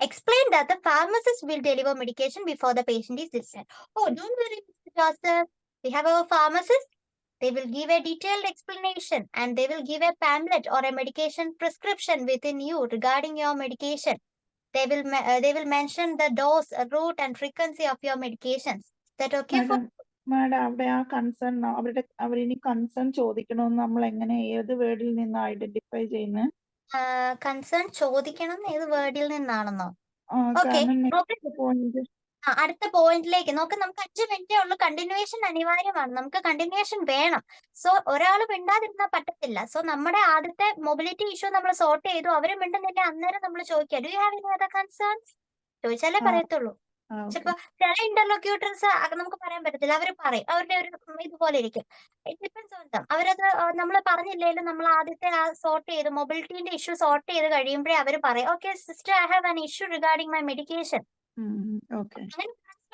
Explain that the pharmacist will deliver medication before the patient is discharged. Oh, don't worry, Mr. Joseph. We have our pharmacist. They will give a detailed explanation and they will give a pamphlet or a medication prescription within you regarding your medication. They will mention the dose, route and frequency of your medications. Is that okay for? Madam, അവിടെ ആ concern അവരിനി concern ചോദിക്കണമെന്ന് നമ്മൾ എങ്ങനെ, ഏത് വേർഡിൽ നിന്ന് identify ചെയ്യുന്നത്? Concern ചോദിക്കണം ഏത് വേർഡിൽ നിന്നാണെന്നോ? അടുത്ത പോയിന്റിലേക്ക് നമുക്ക് 5 മിനിറ്റേ ഉള്ളൂ. കണ്ടിന്യൂവേഷൻ അനിവാര്യമാണ്, നമുക്ക് കണ്ടിന്യൂവേഷൻ വേണം. സോ ഒരാൾ മിണ്ടാതിരുന്നാൽ പറ്റത്തില്ല. സോ നമ്മുടെ ആദ്യത്തെ മൊബിലിറ്റി ഇഷ്യൂ നമ്മൾ സോർട്ട് ചെയ്തു. അവര് മിണ്ടുന്നില്ല, അന്നേരം നമ്മൾ ചോദിക്കുക, do you have any other concerns? ചോദിച്ചാലേ പറയത്തുള്ളൂ. ചിലപ്പോ ചില ഇന്റർലോക്യൂട്ടേഴ്സ് നമുക്ക് പറയാൻ പറ്റത്തില്ല, അവർ പറയും, അവരുടെ ഒരു ഇതുപോലെ ഇരിക്കും. It depends on them. അവരത് നമ്മൾ പറഞ്ഞില്ലെങ്കിലും നമ്മൾ ആദ്യത്തെ സോർട്ട് ചെയ്ത് മൊബിലിറ്റിന്റെ ഇഷ്യൂ സോർട്ട് ചെയ്ത് കഴിയുമ്പോഴേ അവർ പറയും, okay sister, I have an issue regarding my medication. അങ്ങനെ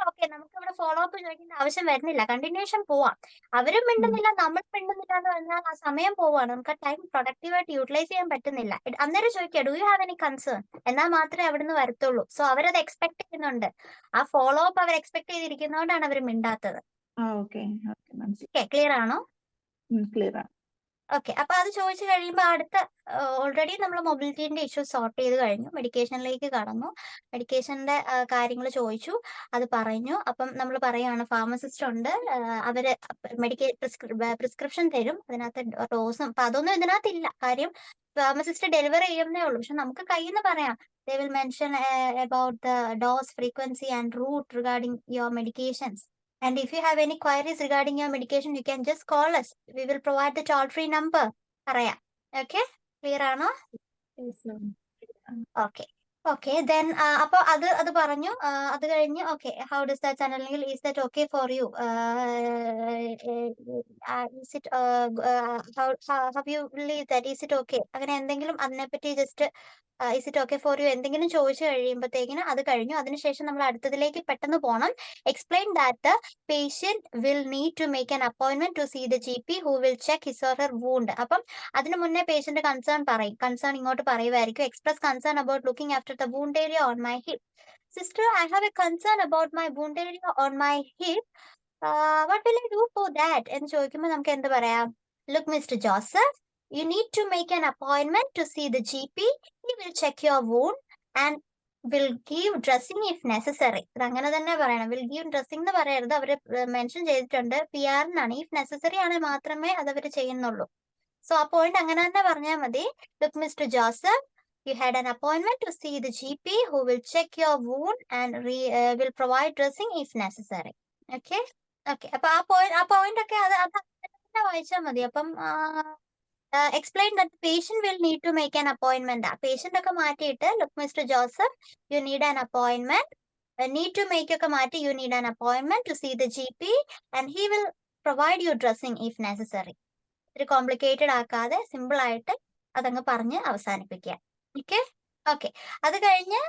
ഓക്കെ, നമുക്ക് ഇവിടെ ഫോളോ അപ്പ് ചോദിക്കേണ്ട ആവശ്യം വരുന്നില്ല, കണ്ടിന്യൂഷൻ പോവാം. അവരും മിണ്ടുന്നില്ല, നമ്മൾ മിണ്ടുന്നില്ല എന്ന് പറഞ്ഞാൽ ആ സമയം പോവാണ്, നമുക്ക് ആ ടൈം പ്രൊഡക്റ്റീവായിട്ട് യൂട്ടിലൈസ് ചെയ്യാൻ പറ്റുന്നില്ല. അന്നേരം ചോദിക്കുക do you have any concern, എന്നാൽ മാത്രമേ അവിടുന്ന് വരത്തുള്ളൂ. സോ അവരത് എക്സ്പെക്ട് ചെയ്യുന്നുണ്ട്, ആ ഫോളോ അപ്പ് അവർ എക്സ്പെക്ട് ചെയ്തിരിക്കുന്നതുകൊണ്ടാണ് അവർ മിണ്ടാത്തത്. ഓക്കെ ഓക്കെ മനസ്സിലായി. ഓക്കെ, ക്ലിയർ ആണോ? ക്ലിയർ ആണ്. ഓക്കെ, അപ്പൊ അത് ചോദിച്ചു കഴിയുമ്പോൾ അടുത്ത ഓൾറെഡി നമ്മൾ മൊബിലിറ്റിന്റെ ഇഷ്യൂ സോർട്ട് ചെയ്ത് കഴിഞ്ഞു, മെഡിക്കേഷനിലേക്ക് കടന്നു. മെഡിക്കേഷന്റെ കാര്യങ്ങൾ ചോദിച്ചു, അത് പറഞ്ഞു. അപ്പം നമ്മൾ പറയാണ് ഫാർമസിസ്റ്റ് ഉണ്ട്, അവര് പ്രിസ്ക്രിപ്ഷൻ തരും, അതിനകത്ത് ഡോസും അപ്പൊ അതൊന്നും ഇതിനകത്ത് ഇല്ല. കാര്യം ഫാർമസിസ്റ്റ് ഡെലിവറി ചെയ്യുന്നേ ഉള്ളൂ. പക്ഷെ നമുക്ക് കയ്യിൽ നിന്ന് പറയാം, they will mention about the dose, frequency and route regarding your medications. And if you have any queries regarding your medication, you can just call us. We will provide the toll-free number. പറയാം. Okay? Clear ആണോ? Okay. Okay, then അപ്പോൾ അത് പറഞ്ഞു. അത് കഴിഞ്ഞ് okay, how does that channel, അല്ലെങ്കിൽ is that okay for you, is it how you leave that, is it okay, അങ്ങനെ എന്തെങ്കിലും അതിനെപ്പറ്റി just is it okay for you എന്തെങ്കിലും ചോദിച്ചു കഴിയുമ്പോഴത്തേക്കിന് അത് കഴിഞ്ഞു. അതിനുശേഷം നമ്മൾ അടുത്തതിലേക്ക് പെട്ടെന്ന് പോകണം. Explain that the patient will need to make an appointment to see the GP who will check his or her wound. അപ്പം അതിനു മുന്നേ പേഷ്യന്റ് കൺസേൺ പറയും, കൺസേൺ ഇങ്ങോട്ട് പറയുമായിരിക്കും. Express concern about looking after the wound area on my hip. Sister, I have a concern about my wound area on my hip, what will I do for that എന്ന് ചോദിക്കുമ്പോൾ നമുക്ക് എന്ത് പറയാം? Look mister Joseph, you need to make an appointment to see the GP. He will check your wound and will give dressing if necessary. ഇത് അങ്ങനെ തന്നെ പറയണം, will give dressing എന്ന് പറയരുത്, അവർ മെൻഷൻ ചെയ്തിട്ടുണ്ട് PR എന്നാണ്. if necessary ആണെങ്കിൽ മാത്രമേ അത് അവർ ചെയ്യുന്നുള്ളൂ. സോ ആ പോയിന്റ് അങ്ങനെ തന്നെ പറഞ്ഞാൽ മതി. Look Mr. Joseph, you had an appointment to see the GP who will check your wound and will provide dressing if necessary. Okay? Okay. അപ്പൊ ആ പോയിന്റ് ഒക്കെ അത് തന്നെ വായിച്ചാൽ മതി. അപ്പം explain that the patient will need to make an appointment. Patient ഒക്കെ മാറ്റിയിട്ട് look Mr. Joseph, you need an appointment. Need to make ഒക്കെ മാറ്റി you need an appointment to see the GP and he will provide you dressing if necessary. ഒരു complicated ആക്കാതെ simple ആയിട്ട് അതങ്ങ് പറഞ്ഞ് അവസാനിപ്പിക്കുക. Okay okay. അത് കഴിഞ്ഞ്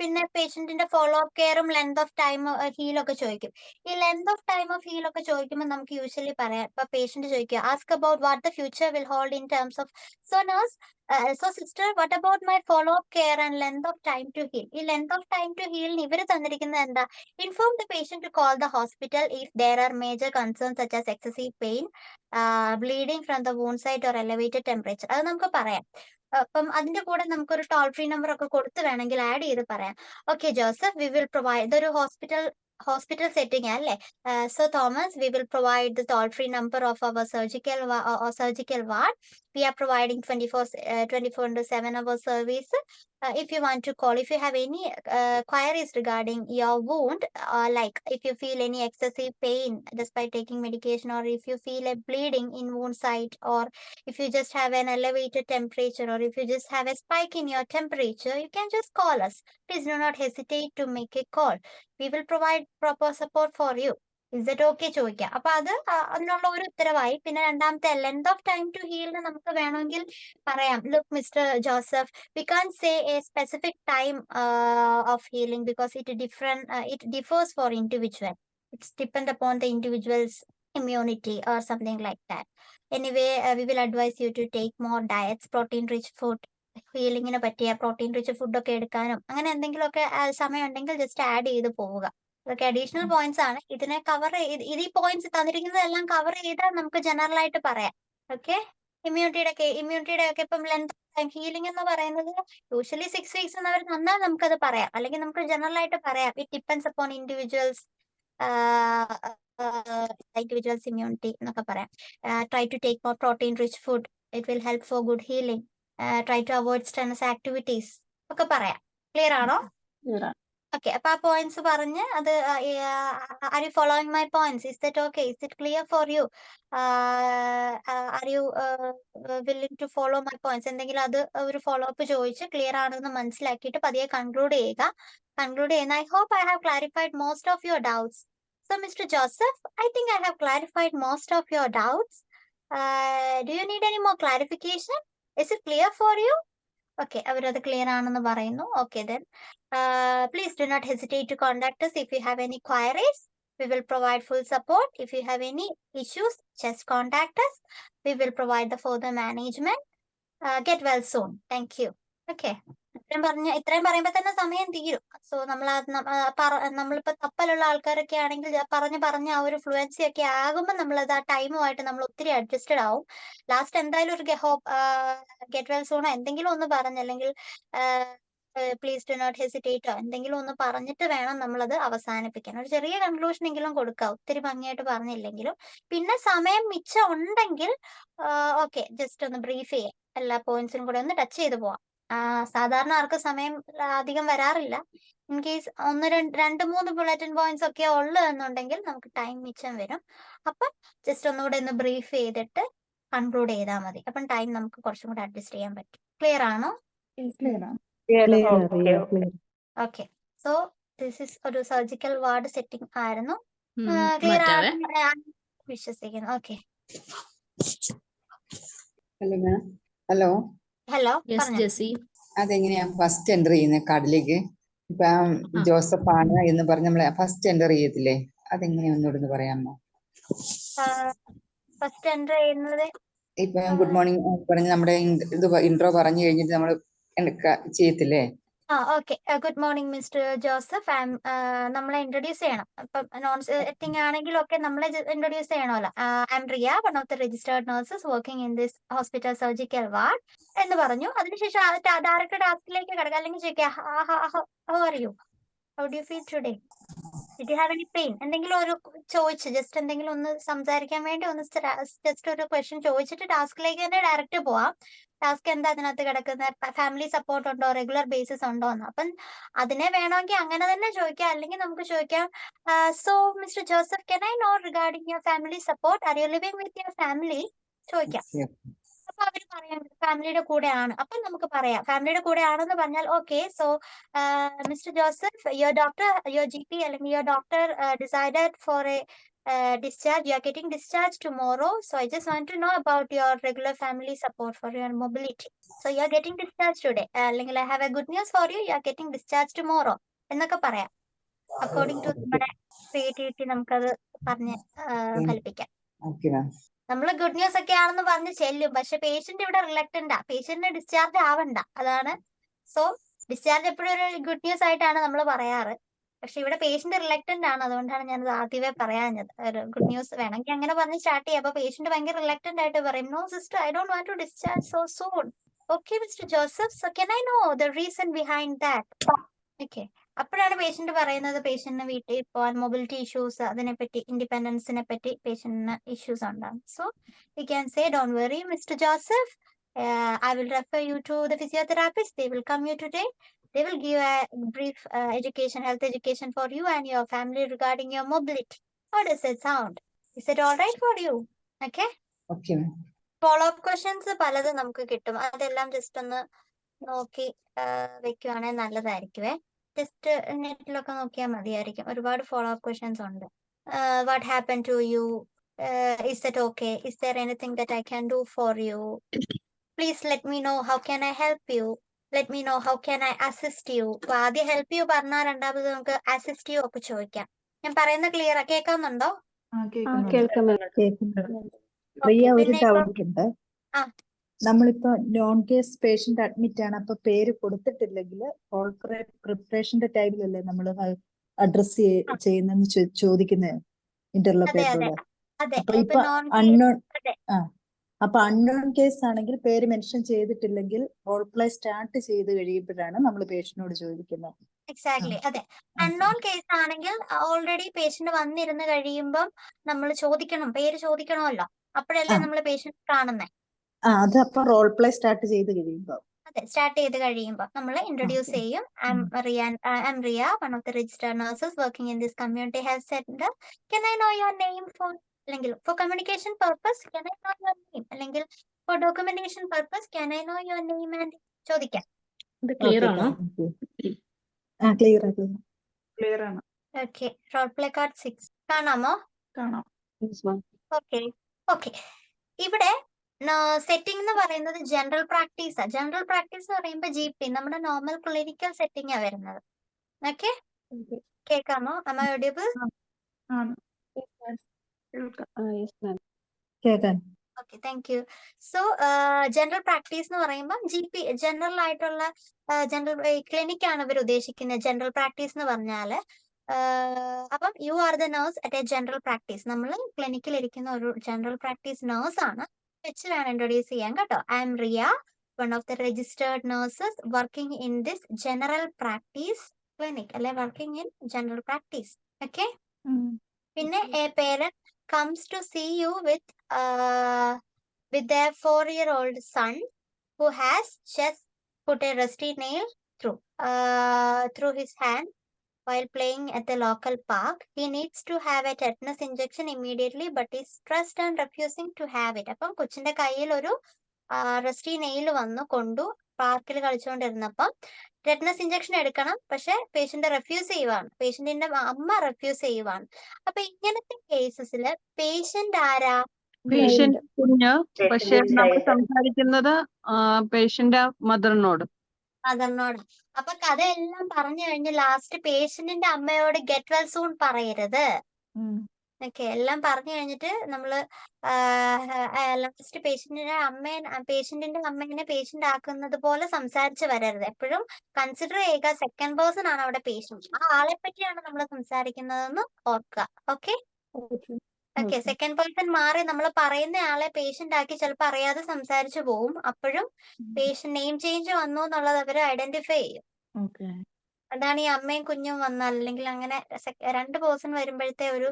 പിന്നെ പേഷ്യന്റിന്റെ ഫോളോ അപ്പ് കെയറും ലെങ്ത് ഓഫ് ടൈം ഹീലൊക്കെ ചോദിക്കും. ഈ ലെങ്ത് ഓഫ് ടൈം ഓഫ് ഹീലൊക്കെ ചോദിക്കുമ്പോൾ നമുക്ക് യൂഷ്വലി പറയാം, ഇപ്പൊ പേഷ്യന്റ് ചോദിക്കുക ask about what the future will hold in terms of. So nurse, so sister, what about my follow up care and length of time to heal. ഈ length of time to ഹീലിന് ഇവർ തന്നിരിക്കുന്നത് എന്താ? Inform the patient to call the hospital if there are major concerns such as excessive pain, bleeding from the wound site or elevated temperature. അത് നമുക്ക് പറയാം. അപ്പം അതിന്റെ കൂടെ നമുക്കൊരു ടോൾ ഫ്രീ നമ്പർ ഒക്കെ കൊടുത്ത് വേണമെങ്കിൽ ആഡ് ചെയ്ത് പറയാം. Okay Joseph, V will provide, ഇതൊരു hospital setting അല്ലേ? So Thomas, we will provide the toll free number of our surgical ward. We are providing 24/7 hour service. If you want to call, if you have any queries regarding your wound, like if you feel any excessive pain despite taking medication, or if you feel a bleeding in wound site, or if you just have an elevated temperature, or if you just have a spike in your temperature, you can just call us. Please do not hesitate to make a call. We will provide proper support for you. Is that okay ചോദിക്കാം. അപ്പൊ അത് അതിനുള്ള ഒരു ഉത്തരവായി. പിന്നെ രണ്ടാമത്തെ length of time to ഹീലിന് നമുക്ക് വേണമെങ്കിൽ പറയാം, look mister Joseph, we can't say a specific time of healing because it differs for individual. It's depend upon the individual's immunity or something like that. Anyway, we will advise you to take more diets, protein rich food. ഹീലിങ്ങിന് പറ്റിയ protein rich ഫുഡൊക്കെ എടുക്കാനും അങ്ങനെ എന്തെങ്കിലുമൊക്കെ സമയം ഉണ്ടെങ്കിൽ just add ചെയ്ത് പോവുക. ഇതൊക്കെ അഡീഷണൽ പോയിന്റ്സ് ആണ്. ഇതിനെ കവർ ചെയ്ത് ഈ പോയിന്റ്സ് തന്നിരിക്കുന്നതെല്ലാം കവർ ചെയ്താൽ നമുക്ക് ജനറൽ ആയിട്ട് പറയാം. ഓക്കെ. ഇമ്മ്യൂണിറ്റിയുടെ ഒക്കെ ഇപ്പം ലെങ്ത് ഹീലിംഗ് എന്ന് പറയുന്നത് യൂഷ്വലി 6 weeks എന്നവർ തന്നാൽ നമുക്കത് പറയാം, അല്ലെങ്കിൽ നമുക്ക് ജനറൽ ആയിട്ട് പറയാം. It depends upon individuals immunity എന്നൊക്കെ പറയാം. Try to take more protein rich food, it will help for good healing. Try to avoid strenuous activities ഒക്കെ പറയാം. ക്ലിയർ ആണോ? ഓക്കെ. അപ്പൊ ആ പോയിന്റ്സ് പറഞ്ഞ് അത് are you following my points? Is that okay? Is it clear for you? Are you willing to follow my points? എന്തെങ്കിലും അത് ഒരു ഫോളോ അപ്പ് ചോദിച്ച് ക്ലിയർ ആണെന്ന് മനസ്സിലാക്കിയിട്ട് പതിയെ കൺക്ലൂഡ് ചെയ്യുക. I hope I have clarified most of your doubts. So mister Joseph, I think I have clarified most of your doubts. Do you need any more clarification? Is it clear for you? Okay, അവരത് clear ആണെന്ന് പറയുന്നു. Okay, then please do not hesitate to contact us if you have any queries. We will provide full support. If you have any issues, just contact us. We will provide the further management. Get well soon. Thank you. Okay. ഇത്രയും പറയുമ്പോ തന്നെ സമയം തീരും. So നമ്മളിപ്പോ തപ്പലുള്ള ആൾക്കാരൊക്കെ ആണെങ്കിൽ പറഞ്ഞ് ആ ഒരു ഫ്ലുവൻസി ഒക്കെ ആകുമ്പോൾ നമ്മളത് ആ ടൈമുമായിട്ട് നമ്മൾ ഒത്തിരി അഡ്ജസ്റ്റഡ് ആവും. ലാസ്റ്റ് എന്തായാലും ഒരു ഗെറ്റ് വെൽ സൂണോ എന്തെങ്കിലും ഒന്ന് പറഞ്ഞ്, അല്ലെങ്കിൽ പ്ലീസ് ഡു നോട്ട് ഹെസിറ്റേറ്റോ എന്തെങ്കിലും ഒന്ന് പറഞ്ഞിട്ട് വേണം നമ്മളത് അവസാനിപ്പിക്കാൻ. ഒരു ചെറിയ കൺക്ലൂഷൻ എങ്കിലും കൊടുക്കുക, ഒത്തിരി ഭംഗിയായിട്ട് പറഞ്ഞില്ലെങ്കിലും. പിന്നെ സമയം മിച്ചം ഉണ്ടെങ്കിൽ ഓക്കെ, ജസ്റ്റ് ഒന്ന് ബ്രീഫ് ചെയ്യാം, എല്ലാ പോയിന്റ്സിനും കൂടെ ഒന്ന് ടച്ച് ചെയ്ത് പോവാം. സാധാരണ ആർക്കും സമയം അധികം വരാറില്ല. ഇൻ കേസ് രണ്ട് മൂന്ന് ബുള്ളറ്റിൻ പോയിന്റ്സ് ഒക്കെ ഉള്ളു എന്നുണ്ടെങ്കിൽ നമുക്ക് ടൈം മിച്ചം വരും. അപ്പം ജസ്റ്റ് ഒന്നുകൂടെ ഒന്ന് ബ്രീഫ് ചെയ്തിട്ട് കൺക്ലൂഡ് ചെയ്താൽ മതി. അപ്പം ടൈം നമുക്ക് കുറച്ചും കൂടെ അഡ്ജസ്റ്റ് ചെയ്യാൻ പറ്റും. ക്ലിയർ ആണോ? ക്ലിയർ ആണ്. ഓക്കെ, സോ ദിസ് ഇസ് ഒരു സർജിക്കൽ വാർഡ് സെറ്റിംഗ് ആയിരുന്നു. ക്ലിയർ മാറ്റാവേ. ആണെന്ന് വിശ്വസിക്കുന്നു. Okay, hello ma'am. Hello, hello, yes പറഞ്ഞോ. ജെസി. അതെങ്ങനെയാ ഫസ്റ്റ് എൻ്റർ ചെയ്യുന്നത് കാർഡിലേക്ക്? ഇപ്പം ജോസഫ് ആണ് എന്ന് പറഞ്ഞ് നമ്മളെ ഫസ്റ്റ് എൻ്റർ ചെയ്യത്തില്ലേ, അതെങ്ങനെയാ ഒന്നുകൂടെ ഒന്ന് പറയാമോ? ഫസ്റ്റ് എൻ്റർ ചെയ്യുന്നത് ഇപ്പൊ ഗുഡ് മോർണിംഗ് പറഞ്ഞ് നമ്മുടെ ഇത് ഇൻട്രോ പറഞ്ഞു കഴിഞ്ഞിട്ട് നമ്മൾ ചെയ്യത്തില്ലേ? Okay. Good morning mister Joseph. നമ്മളെ ഇൻട്രൊഡ്യൂസ് ചെയ്യണം. ഇപ്പം നോൺ സെറ്റിംഗ് ആണെങ്കിലൊക്കെ നമ്മളെ ഇൻട്രൊഡ്യൂസ് ചെയ്യണമല്ലോ. I am Riya, one of the registered nurses working in this hospital surgical ward എന്ന് പറഞ്ഞു. അതിനുശേഷം ഡയറക്റ്റ് ടാസ്കിലേക്ക് കിടക്കുക, അല്ലെങ്കിൽ ചോദിക്കുക how are you, how do you feel today, did you have any pain, എന്തെങ്കിലും ഒരു ചോദിച്ച് ജസ്റ്റ് എന്തെങ്കിലും ഒന്ന് സംസാരിക്കാൻ വേണ്ടി ഒന്ന് ജസ്റ്റ് ഒരു ക്വസ്റ്റ്യൻ ചോദിച്ചിട്ട് ടാസ്കിലേക്ക് തന്നെ ഡയറക്റ്റ് പോവാം. ടാസ്ക് എന്താ അതിനകത്ത് കിടക്കുന്നത്, ഫാമിലി സപ്പോർട്ട് ഉണ്ടോ, റെഗുലർ ബേസിസ് ഉണ്ടോ എന്ന്. അപ്പം അതിനെ വേണമെങ്കിൽ അങ്ങനെ തന്നെ ചോദിക്കാം, അല്ലെങ്കിൽ നമുക്ക് ചോദിക്കാം, so mister Joseph, Ken I no regarding your family support, are you living with your family, ചോദിക്കാം. അപ്പൊ അവര് പറയാം ഫാമിലിയുടെ കൂടെയാണ്. അപ്പം നമുക്ക് പറയാം ഫാമിലിയുടെ കൂടെ ആണെന്ന് പറഞ്ഞാൽ okay, so mister Joseph, your GP അല്ലെങ്കിൽ your doctor decided for a discharge. You are getting discharged tomorrow, so I just want to know about your regular family support for your mobility. So you are getting discharged today, അല്ലെങ്കിൽ I have a good news for you, you are getting discharged tomorrow എന്നൊക്കെ പറയാം. According to നമ്മുടെ creativity നമുക്കത് പറഞ്ഞ് ഫലിപ്പിക്കാം. നമ്മൾ good news ഒക്കെ ആണെന്ന് പറഞ്ഞ് ചെല്ലും, പക്ഷെ പേഷ്യന്റ് ഇവിടെ റിലക്റ്റന്റാ, പേഷ്യന്റിന് ഡിസ്ചാർജ് ആവണ്ട, അതാണ്. സോ ഡിസ്ചാർജ് എപ്പോഴും ഒരു ഗുഡ് ന്യൂസ് ആയിട്ടാണ് നമ്മൾ പറയാറ്, പക്ഷെ ഇവിടെ പേഷ്യന്റ് റിലക്റ്റന്റ് ആണ്, അതുകൊണ്ടാണ് ഞാനത് ആദ്യമേ പറയാഞ്ഞത്. ഒരു ഗുഡ് ന്യൂസ് വേണമെങ്കിൽ അങ്ങനെ പറഞ്ഞ് സ്റ്റാർട്ട് ചെയ്യാം. അപ്പൊ പേഷ്യന്റ് ഭയങ്കര റിലക്റ്റന്റ് ആയിട്ട് പറയും, no sister, I don't want to discharge so soon. Okay mister Joseph, so can I know the reason behind that. Okay, അപ്പോഴാണ് പേഷ്യന്റ് പറയുന്നത് പേഷ്യന്റിന് വീട്ടിൽ പോകാൻ മൊബിലിറ്റി ഇഷ്യൂസ്, അതിനെപ്പറ്റി ഇൻഡിപെൻഡൻസിനെ പറ്റി പേഷ്യന്റിന് ഇഷ്യൂസ് ഉണ്ടാകും. So we can say, don't worry mister Joseph, I will refer you to the physiotherapist. They will come here today. They will give a brief health education for you and your family regarding your mobility. How does it sound? Is it all right for you? Okay? Okay. Follow up questions പലതും നമുക്ക് കിട്ടും, അതെല്ലാം just ഒന്ന് നോക്കി വെക്കുവാണെങ്കിൽ നല്ലതായിരിക്കുവേ. Just നെറ്റിലൊക്കെ നോക്കിയാൽ മതിയായിരിക്കും, ഒരുപാട് ഫോളോ അപ്പ് ക്വസ്റ്റ്യൻസ് ഉണ്ട്. What happen to you, is that okay, is there anything that I can do for you, please let me know how can I help you, let me know how can I assist you. അപ്പൊ ആദ്യം help you പറഞ്ഞാൽ രണ്ടാമത് നമുക്ക് assist U ഒക്കെ ചോദിക്കാം. ഞാൻ പറയുന്നത് clear കേൾക്കാന്നുണ്ടോ? കേൾക്കാം. പ്രിയ, ഒരു പിന്നെ ഡൗട്ട് ഉണ്ട്. ആ. നമ്മളിപ്പോ നോൺ കേസ് പേഷ്യന്റ് അഡ്മിറ്റ് ആണ്, അപ്പൊ പേര് കൊടുത്തിട്ടില്ലെങ്കിൽ പ്രിപ്പറേഷന്റെ ടൈമിലല്ലേ നമ്മൾ അഡ്രസ് ചെയ്യുന്നെന്ന് ചോദിക്കുന്നത് ഇന്റർലോക്കേറ്ററോട്. അതെ, അപ്പൊ ഇപ്പൊ ഇപ്പൊ നോൺ അൺനോൺ അതെ അപ്പൊ അൺനോൺ കേസ് ആണെങ്കിൽ പേര് മെൻഷൻ ചെയ്തിട്ടില്ലെങ്കിൽ റോൾ പ്ലേ സ്റ്റാർട്ട് ചെയ്ത് കഴിയുമ്പോഴാണ് നമ്മൾ പേഷ്യന്റിനോട് ചോദിക്കുന്നത്. എക്സാക്ട്ലി, അതെ. അൺനോൺ കേസ് ആണെങ്കിൽ ഓൾറെഡി പേഷ്യന്റ് വന്നിരുന്ന് കഴിയുമ്പം നമ്മൾ ചോദിക്കണം, പേര് ചോദിക്കണമല്ലോ, അപ്പോഴല്ലേ നമ്മൾ പേഷ്യന്റ് കാണുന്നേ. അത് അപ്പൊ റോൾ പ്ലേ സ്റ്റാർട്ട് ചെയ്ത് കഴിയുമ്പോ. അതെ, സ്റ്റാർട്ട് ചെയ്ത് കഴിയുമ്പോൾ നമ്മൾ ഇൻട്രൊഡ്യൂസ് ചെയ്യും. I am Riya, one of the registered nurses working in this community health centre. Can I know your name for, അല്ലെങ്കിൽ for communication purpose can I know your name, അല്ലെങ്കിൽ for documentation purpose can I know your name and ചോദിക്കാം. ഇത് clear ആണോ? Clear ആണ്. Okay, role play card 6 കാണാമോ? കാണാം. Okay. ഇവിടെ setting എന്ന് പറയുന്നത് ജനറൽ പ്രാക്ടീസാ. ജനറൽ പ്രാക്ടീസ് എന്ന് പറയുമ്പോൾ GP നമ്മുടെ നോർമൽ ക്ലിനിക്കൽ സെറ്റിംഗാ വരുന്നത്. ഓക്കെ, കേൾക്കാമോ? Am I audible? ആണ്. Yes, ma'am. കേൾക്കാൻ. Okay, thank you. So general practice എന്ന് പറയുമ്പോൾ GP ജനറൽ ആയിട്ടുള്ള ജനറൽ ക്ലിനിക് ആണ് ഇവർ ഉദ്ദേശിക്കുന്നത്. ജനറൽ പ്രാക്ടീസ് എന്ന് പറഞ്ഞാല് അപ്പം you are the nurse at A general practice. നമ്മൾ ക്ലിനിക്കിൽ ഇരിക്കുന്ന ഒരു ജനറൽ പ്രാക്ടീസ് നേഴ്സ് ആണ്. വെച്ച് വേണം ഇൻട്രൊഡ്യൂസ് ചെയ്യാൻ കേട്ടോ. I am Riya, one of the registered nurses working in this general practice clinic, അല്ലെ working in general practice. Okay, പിന്നെ a parent comes to see you with their 4-year-old son who has just put a rusty nail through his hand while playing at the local park. He needs to have a tetanus injection immediately but is stressed and refusing to have it. അപ്പം കൊച്ചിന്റെ കയ്യിൽ ഒരു rusty nail വന്നു കൊണ്ടു പാർക്കിൽ കളിച്ചുകൊണ്ടിരുന്നപ്പം tetanus injection എടുക്കണം, പക്ഷെ patient refuse ചെയ്യുവാണ്. പേഷ്യന്റിന്റെ അമ്മ റെഫ്യൂസ് ചെയ്യുവാണ്. അപ്പൊ ഇങ്ങനത്തെ കേസസില് പേഷ്യന്റ് ആരാ? പേഷ്യന്റ് കുഞ്ഞ്, പക്ഷെ നമ്മൾ സംസാരിക്കുന്നത് പേഷ്യന്റ് മദറിനോട്. മദറിനോട്. അപ്പൊ കഥയെല്ലാം പറഞ്ഞു കഴിഞ്ഞ് ലാസ്റ്റ് പേഷ്യന്റിന്റെ അമ്മയോട് ഗെറ്റ് വെൽ സൂൺ പറയരുത്. ഓക്കെ, എല്ലാം പറഞ്ഞു കഴിഞ്ഞിട്ട് നമ്മള് ലാസ്റ്റ് പേഷ്യന്റിന്റെ അമ്മേനെ പേഷ്യന്റ് ആക്കുന്നത് പോലെ സംസാരിച്ച് വരരുത്. എപ്പോഴും കൺസിഡർ ചെയ്യുക സെക്കൻഡ് പേഴ്സൺ ആണ് അവിടെ പേഷ്യന്റ്. ആ ആളെ പറ്റിയാണ് നമ്മൾ സംസാരിക്കുന്നതെന്ന് ഓർക്കുക. Okay, okay. സെക്കൻഡ് പേഴ്സൺ മാറി നമ്മൾ പറയുന്ന ആളെ പേഷ്യന്റ് ആക്കി ചിലപ്പോൾ അറിയാതെ സംസാരിച്ചു പോകും. അപ്പോഴും പേഷ്യന്റ് നെയിം ചേഞ്ച് വന്നു എന്നുള്ളത് അവർ ഐഡന്റിഫൈ ചെയ്യും. അതാണ് ഈ അമ്മയും കുഞ്ഞും വന്നാൽ, അല്ലെങ്കിൽ അങ്ങനെ രണ്ട് പേഴ്സൺ വരുമ്പോഴത്തെ ഒരു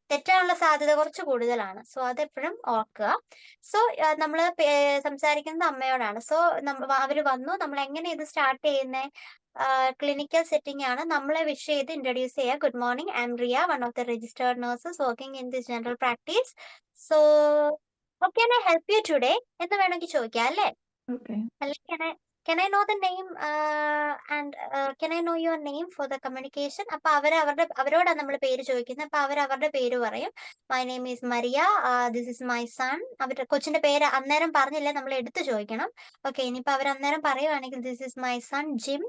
തെറ്റാനുള്ള സാധ്യത കുറച്ച് കൂടുതലാണ്. സോ അതെപ്പോഴും ഓർക്കുക. സോ നമ്മൾ സംസാരിക്കുന്നത് അമ്മയോടാണ്. സോ അവര് വന്നു, നമ്മൾ എങ്ങനെ ഇത് സ്റ്റാർട്ട് ചെയ്യുന്നേ? ക്ലിനിക്കൽ സെറ്റിംഗ് ആണ്. നമ്മളെ വിഷ് ചെയ്ത് ഇൻട്രൊഡ്യൂസ് ചെയ്യുക. Good morning, I am Riya, one of the registered nurses working in this general practice. So can I help you today എന്ന് വേണമെങ്കിൽ ചോദിക്കാം അല്ലേ? അല്ലെങ്കിൽ can I know the name and can I know your name for the communication? അപ്പൊ അവരോടാണ് നമ്മൾ പേര് ചോദിക്കുന്നത്. അപ്പൊ അവരുടെ പേര് പറയും. My name is Maria, this is my son. അവരുടെ കൊച്ചിന്റെ പേര് അന്നേരം പറഞ്ഞില്ലേ, നമ്മൾ എടുത്തു ചോദിക്കണം. ഓക്കെ, ഇനിയിപ്പോ അവർ അന്നേരം പറയുവാണെങ്കിൽ this is my son Jim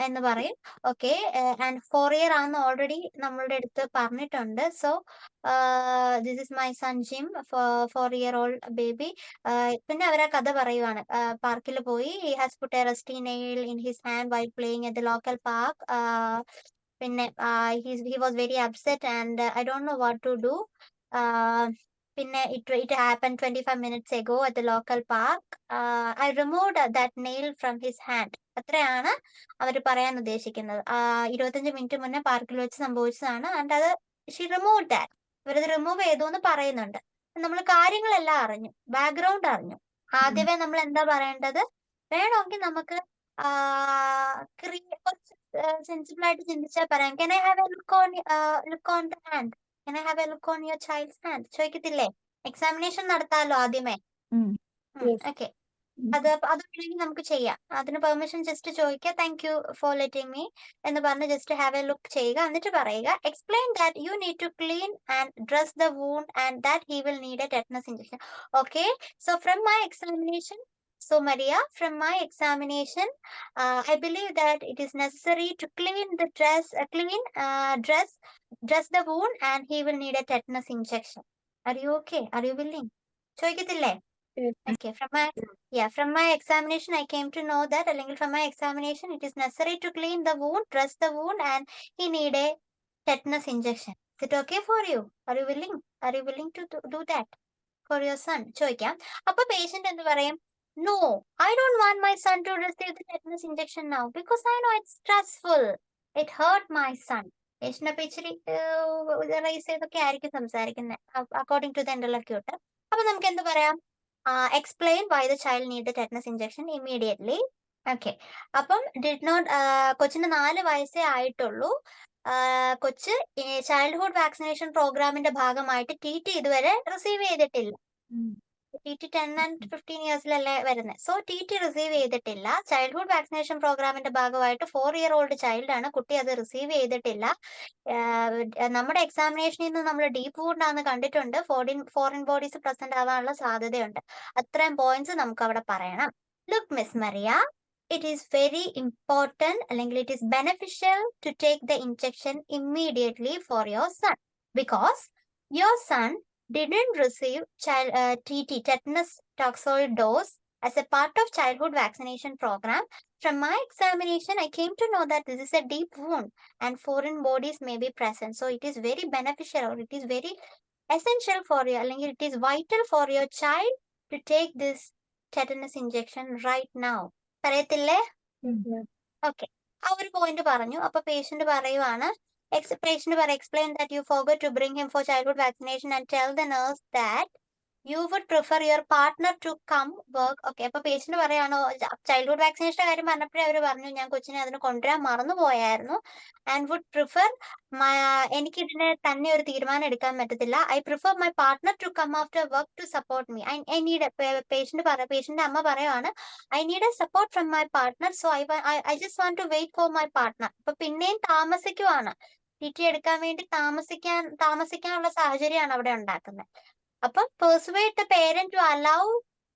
എന്ന് പറയും. ഓക്കെ, ആൻഡ് 4-year ആണെന്ന് ഓൾറെഡി നമ്മളുടെ അടുത്ത് പറഞ്ഞിട്ടുണ്ട്. So this is my son Jim, 4-year-old baby. പിന്നെ അവരാ കഥ പറയുവാണ്. പാർക്കിൽ പോയി, he has put a rusty nail in his hand while playing at the local park. പിന്നെ he was very upset and I don't know what to do. പിന്നെ it happened 25 minutes ago at the local park. I removed that nail from his hand. അത്രയാണ് അവർ പറയാൻ ഉദ്ദേശിക്കുന്നത്. 25 minute മുന്നേ പാർക്കിൽ വെച്ച് സംഭവിച്ചതാണ്. And അത് ഷീ റിമൂവ് ദാറ്റ്. ഇവരത് റിമൂവ് ചെയ്തു എന്ന് പറയുന്നുണ്ട്. നമ്മൾ കാര്യങ്ങളെല്ലാം അറിഞ്ഞു, ബാക്ക്ഗ്രൗണ്ട് അറിഞ്ഞു. ആദ്യമേ നമ്മൾ എന്താ പറയേണ്ടത്? വേണമെങ്കിൽ നമുക്ക് സെൻസിബിൾ ആയിട്ട് ചിന്തിച്ചാൽ പറയാം. Can I have a look on the hand? Can I have a look on your child's hand? ചോദിക്കത്തില്ലേ? എക്സാമിനേഷൻ നടത്താമല്ലോ ആദ്യമേ. ഓക്കെ, അത് വേണമെങ്കിൽ നമുക്ക് ചെയ്യാം. അതിന് പെർമിഷൻ ജസ്റ്റ് ചോദിക്കുക. Thank you for letting me എന്ന് പറഞ്ഞ് ജസ്റ്റ് ഹാവ് എ ലുക്ക് ചെയ്യുക. എന്നിട്ട് പറയുക, explain that you need to clean and dress the wound and that he will need a tetanus injection. Okay, so from my examination, so Maria, from my examination, I believe that it is necessary to clean the dress, dress the wound, and he will need a tetanus injection. Are you okay? Are you willing? ചോദിക്കത്തില്ലേ? Okay, from my examination I came to know that, അല്ലെങ്കിൽ from my examination it is necessary to clean the wound, dress the wound, and he need a tetanus injection. Is it okay for you? Are you willing to do that for your son? ചോദിക്കാം. അപ്പൊ patient എന്ത് പറയും? No, I don't want my son to receive the tetanus injection now because I know it's stressful. It hurt my son. Patient അപ്പൊ ഇച്ചിരി rice ചെയ്തൊക്കെ ആയിരിക്കും സംസാരിക്കുന്നത് according to the ഇന്റർലോക്യൂട്ടർ. അപ്പൊ നമുക്ക് എന്ത് പറയാം? Explain why the child need the tetanus injection immediately. Okay, അപ്പം കൊച്ചിന് 4 വയസ്സേ ആയിട്ടുള്ളൂ. കൊച്ച് ചൈൽഡ്ഹുഡ് വാക്സിനേഷൻ പ്രോഗ്രാമിന്റെ ഭാഗമായിട്ട് TT ഇതുവരെ റിസീവ് ചെയ്തിട്ടില്ല. TT 10 and 15 ഇയേഴ്സിലല്ലേ വരുന്നത്. സോ TT റിസീവ് ചെയ്തിട്ടില്ല. ചൈൽഡ്ഹുഡ് വാക്സിനേഷൻ പ്രോഗ്രാമിന്റെ ഭാഗമായിട്ട് 4-year-old ചൈൽഡ് ആണ്, കുട്ടി അത് റിസീവ് ചെയ്തിട്ടില്ല. നമ്മുടെ എക്സാമിനേഷനിൽ നിന്ന് നമ്മൾ ഡീപ്പ് വൂണ്ട് ആണെന്ന് കണ്ടിട്ടുണ്ട്. ഫോറിൻ ബോഡീസ് പ്രസന്റ് ആവാനുള്ള സാധ്യതയുണ്ട്. അത്രയും പോയിന്റ്സ് നമുക്ക് അവിടെ പറയണം. Look miss Maria, it is very important അല്ലെങ്കിൽ it is beneficial to take the injection immediately for your son because your son didn't receive TT, tetanus toxoid dose, as a part of childhood vaccination program. From my examination, I came to know that this is a deep wound and foreign bodies may be present. So it is very beneficial or it is very essential for you, അല്ലെങ്കിൽ it is vital for your child to take this tetanus injection right now. പറയത്തില്ലേ? Okay, ആ ഒരു point പറഞ്ഞു. അപ്പൊ patient പറയുവാണ്, explain that you forgot to bring him for childhood vaccination and tell the nurse that you would prefer your partner to come work. Okay, അപ്പൊ patient പറയാണോ, childhood വാക്സിനേഷന്റെ കാര്യം പറഞ്ഞപ്പോഴേ അവര് പറഞ്ഞു ഞാൻ കൊച്ചിനെ അതിന് കൊണ്ടുവരാൻ മറന്നുപോയായിരുന്നു. ആൻഡ് വുഡ് പ്രിഫർ, എനിക്ക് ഇതിന് തന്നെ ഒരു തീരുമാനം എടുക്കാൻ പറ്റത്തില്ല. I prefer my partner to come after work to support me. I need, patient അമ്മ പറയുവാണ്, I need a support from my partner, so I just want to wait for my partner. അപ്പൊ പിന്നെയും താമസിക്കുവാണ്, TT എടുക്കാൻ വേണ്ടി താമസിക്കാനുള്ള സാഹചര്യമാണ് അവിടെ ഉണ്ടാക്കുന്നത്. അപ്പൊ persuade the parent to allow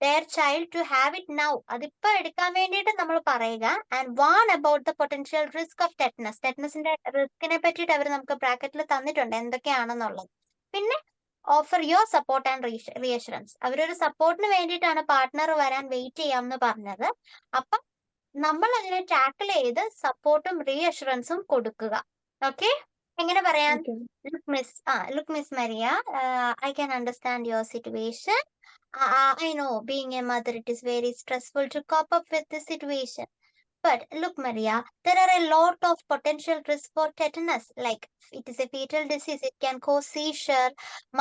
their child to have it now. അതിപ്പോ എടുക്കാൻ വേണ്ടിയിട്ട് നമ്മൾ പറയുക. And warn about the potential risk of tetanus. ടെറ്റനസിന്റെ റിസ്കിനെ പറ്റിയിട്ട് അവർ നമുക്ക് ബ്രാക്കറ്റിൽ തന്നിട്ടുണ്ട് എന്തൊക്കെയാണെന്നുള്ളത്. പിന്നെ offer your support and reassurance. അവരൊരു സപ്പോർട്ടിന് വേണ്ടിയിട്ടാണ് പാർട്ട്ണർ വരാൻ വെയിറ്റ് ചെയ്യാമെന്ന് പറഞ്ഞത്. അപ്പം നമ്മൾ അതിനെ ടാക്കിൾ ചെയ്ത് സപ്പോർട്ടും റീഅഷുറൻസും കൊടുക്കുക. ഓക്കെ, എങ്ങനെ പറയാം? Look Miss Maria, I can understand your situation. I know being a mother, it is very stressful to cope up with this situation. But look, Maria, there are a lot of potential risks for tetanus. Like, it is a fatal disease. It can cause seizure,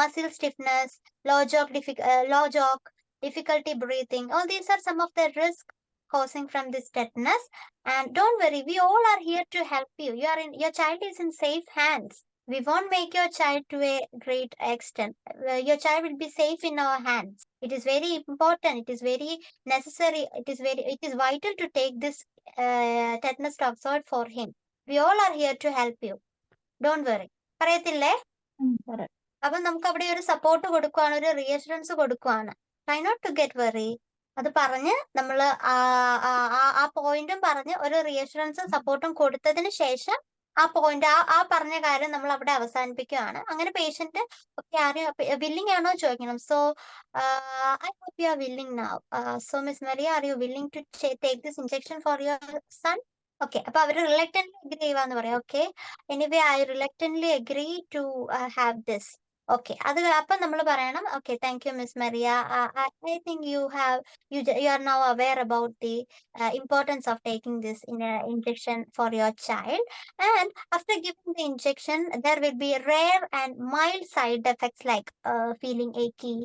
muscle stiffness, low jaw, difficulty breathing. All these are some of the risks causing from this tetanus. And don't worry, we all are here to help you. Your child is in safe hands. We won't make your child to a great extent. Your child will be safe in our hands. It is very important. It is very necessary. It is vital to take this tetanus toxoid for him. We all are here to help you. Don't worry. പറയത്തില്ലേ? അപ്പൊ നമുക്ക് അവിടെ ഒരു support കൊടുക്കുവാണ്, ഒരു reassurance കൊടുക്കുവാണ്. Try not to get വെറി. അത് പറഞ്ഞ് നമ്മൾ ആ പോയിന്റും പറഞ്ഞ് ഒരു റീഅഷുറൻസും സപ്പോർട്ടും കൊടുത്തതിന് ശേഷം ആ പോയിന്റ് ആ പറഞ്ഞ കാര്യം നമ്മൾ അവിടെ അവസാനിപ്പിക്കുകയാണ്. അങ്ങനെ പേഷ്യന്റ് വില്ലിംഗ് ആണോ ചോദിക്കണം. So I hope you are willing now. So miss Maria, are you willing to take this injection for your son? Okay, അപ്പൊ അവര് റിലക്റ്റന്റ്ലി അഗ്രി ചെയ്യുവാന്ന് പറയാം. Okay, anyway I reluctantly agree to have this. Okay, അത് അപ്പൊ നമ്മൾ പറയണം, okay, thank you miss Maria. I think you are now aware about the importance of taking this injection for your child. And after giving the injection, there will be rare and mild side effects like feeling achy,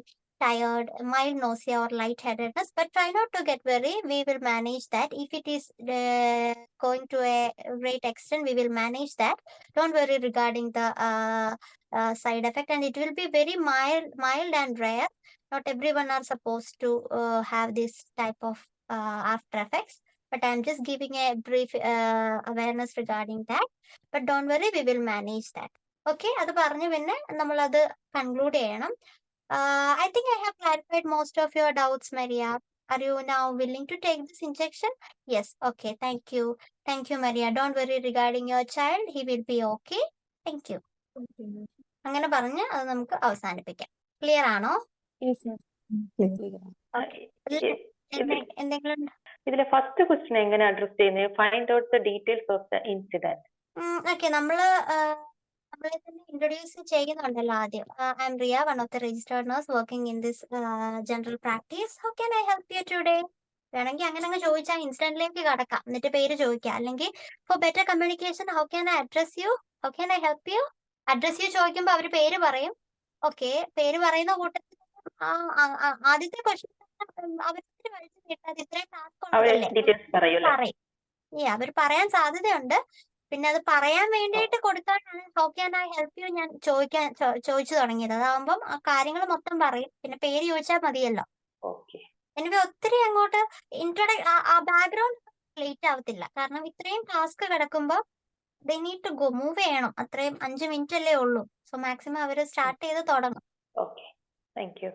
tired, mild nausea or lightheadedness. But try not to get worried. We will manage that. If it is going to a great extent, we will manage that. Don't worry regarding the side effect, and it will be very mild and rare. Not everyone are supposed to have this type of after effects, but I'm just giving a brief awareness regarding that. But don't worry, we will manage that. Okay, അത് പറഞ്ഞു പിന്നെ നമ്മൾ അത് conclude ചെയ്യണം. I think I have clarified most of your doubts, Maria. Are you now willing to take this injection? Yes. Okay, thank you. Thank you, Maria. Don't worry regarding your child. He will be okay. Thank you. അങ്ങനെ പറഞ്ഞ് അത് നമുക്ക് അവസാനിപ്പിക്കാം. Clear ആണോ? എന്തെങ്കിലും ഇതിലെ first question എങ്ങനെ address ചെയ്യുന്നത്? Find out the details of the incident. Okay, നമ്മളെ തന്നെ ഇൻട്രൊഡ്യൂസ് ചെയ്യുന്നുണ്ടല്ലോ ആദ്യം. I am Riya, one of the registered nurse working in this general practice. How can I help you today? വേണമെങ്കിൽ അങ്ങനെ ചോദിച്ചാൽ ഇൻസിഡന്റിലേക്ക് കടക്കാം, എന്നിട്ട് പേര് ചോദിക്കാം. അല്ലെങ്കിൽ for better communication, how can I address you? How can I help you? Address you ചോദിക്കുമ്പോൾ അവർ പേര് പറയും. ഓക്കെ, പേര് പറയുന്ന കൂട്ടത്തിൽ ആദ്യത്തെ ക്വസ്റ്റ്യൻ അവർക്ക് വലിച്ചു കിട്ടാതെ ഇത്രയും ടാസ്ക് ഉണ്ടല്ലേ അവർ പറയാൻ സാധ്യതയുണ്ട്. പിന്നെ അത് പറയാൻ വേണ്ടിയിട്ട് കൊടുക്കാനാണ് how can I help U ഞാൻ ചോദിച്ചു തുടങ്ങിയത്. അതാവുമ്പം ആ കാര്യങ്ങൾ മൊത്തം പറയും, പിന്നെ പേര് ചോദിച്ചാൽ മതിയല്ലോ. എനിവേ ഒത്തിരി അങ്ങോട്ട് ആ ബാക്ക്ഗ്രൗണ്ട് ലേറ്റ് ആവത്തില്ല. കാരണം ഇത്രയും ടാസ്ക് കിടക്കുമ്പോൾ they need to go, move ചെയ്യണം. അത്രയും 5 മിനിറ്റ് അല്ലേ ഉള്ളൂ. സോ മാക്സിമം അവര് സ്റ്റാർട്ട് ചെയ്ത് തുടങ്ങും. Okay. Thank you.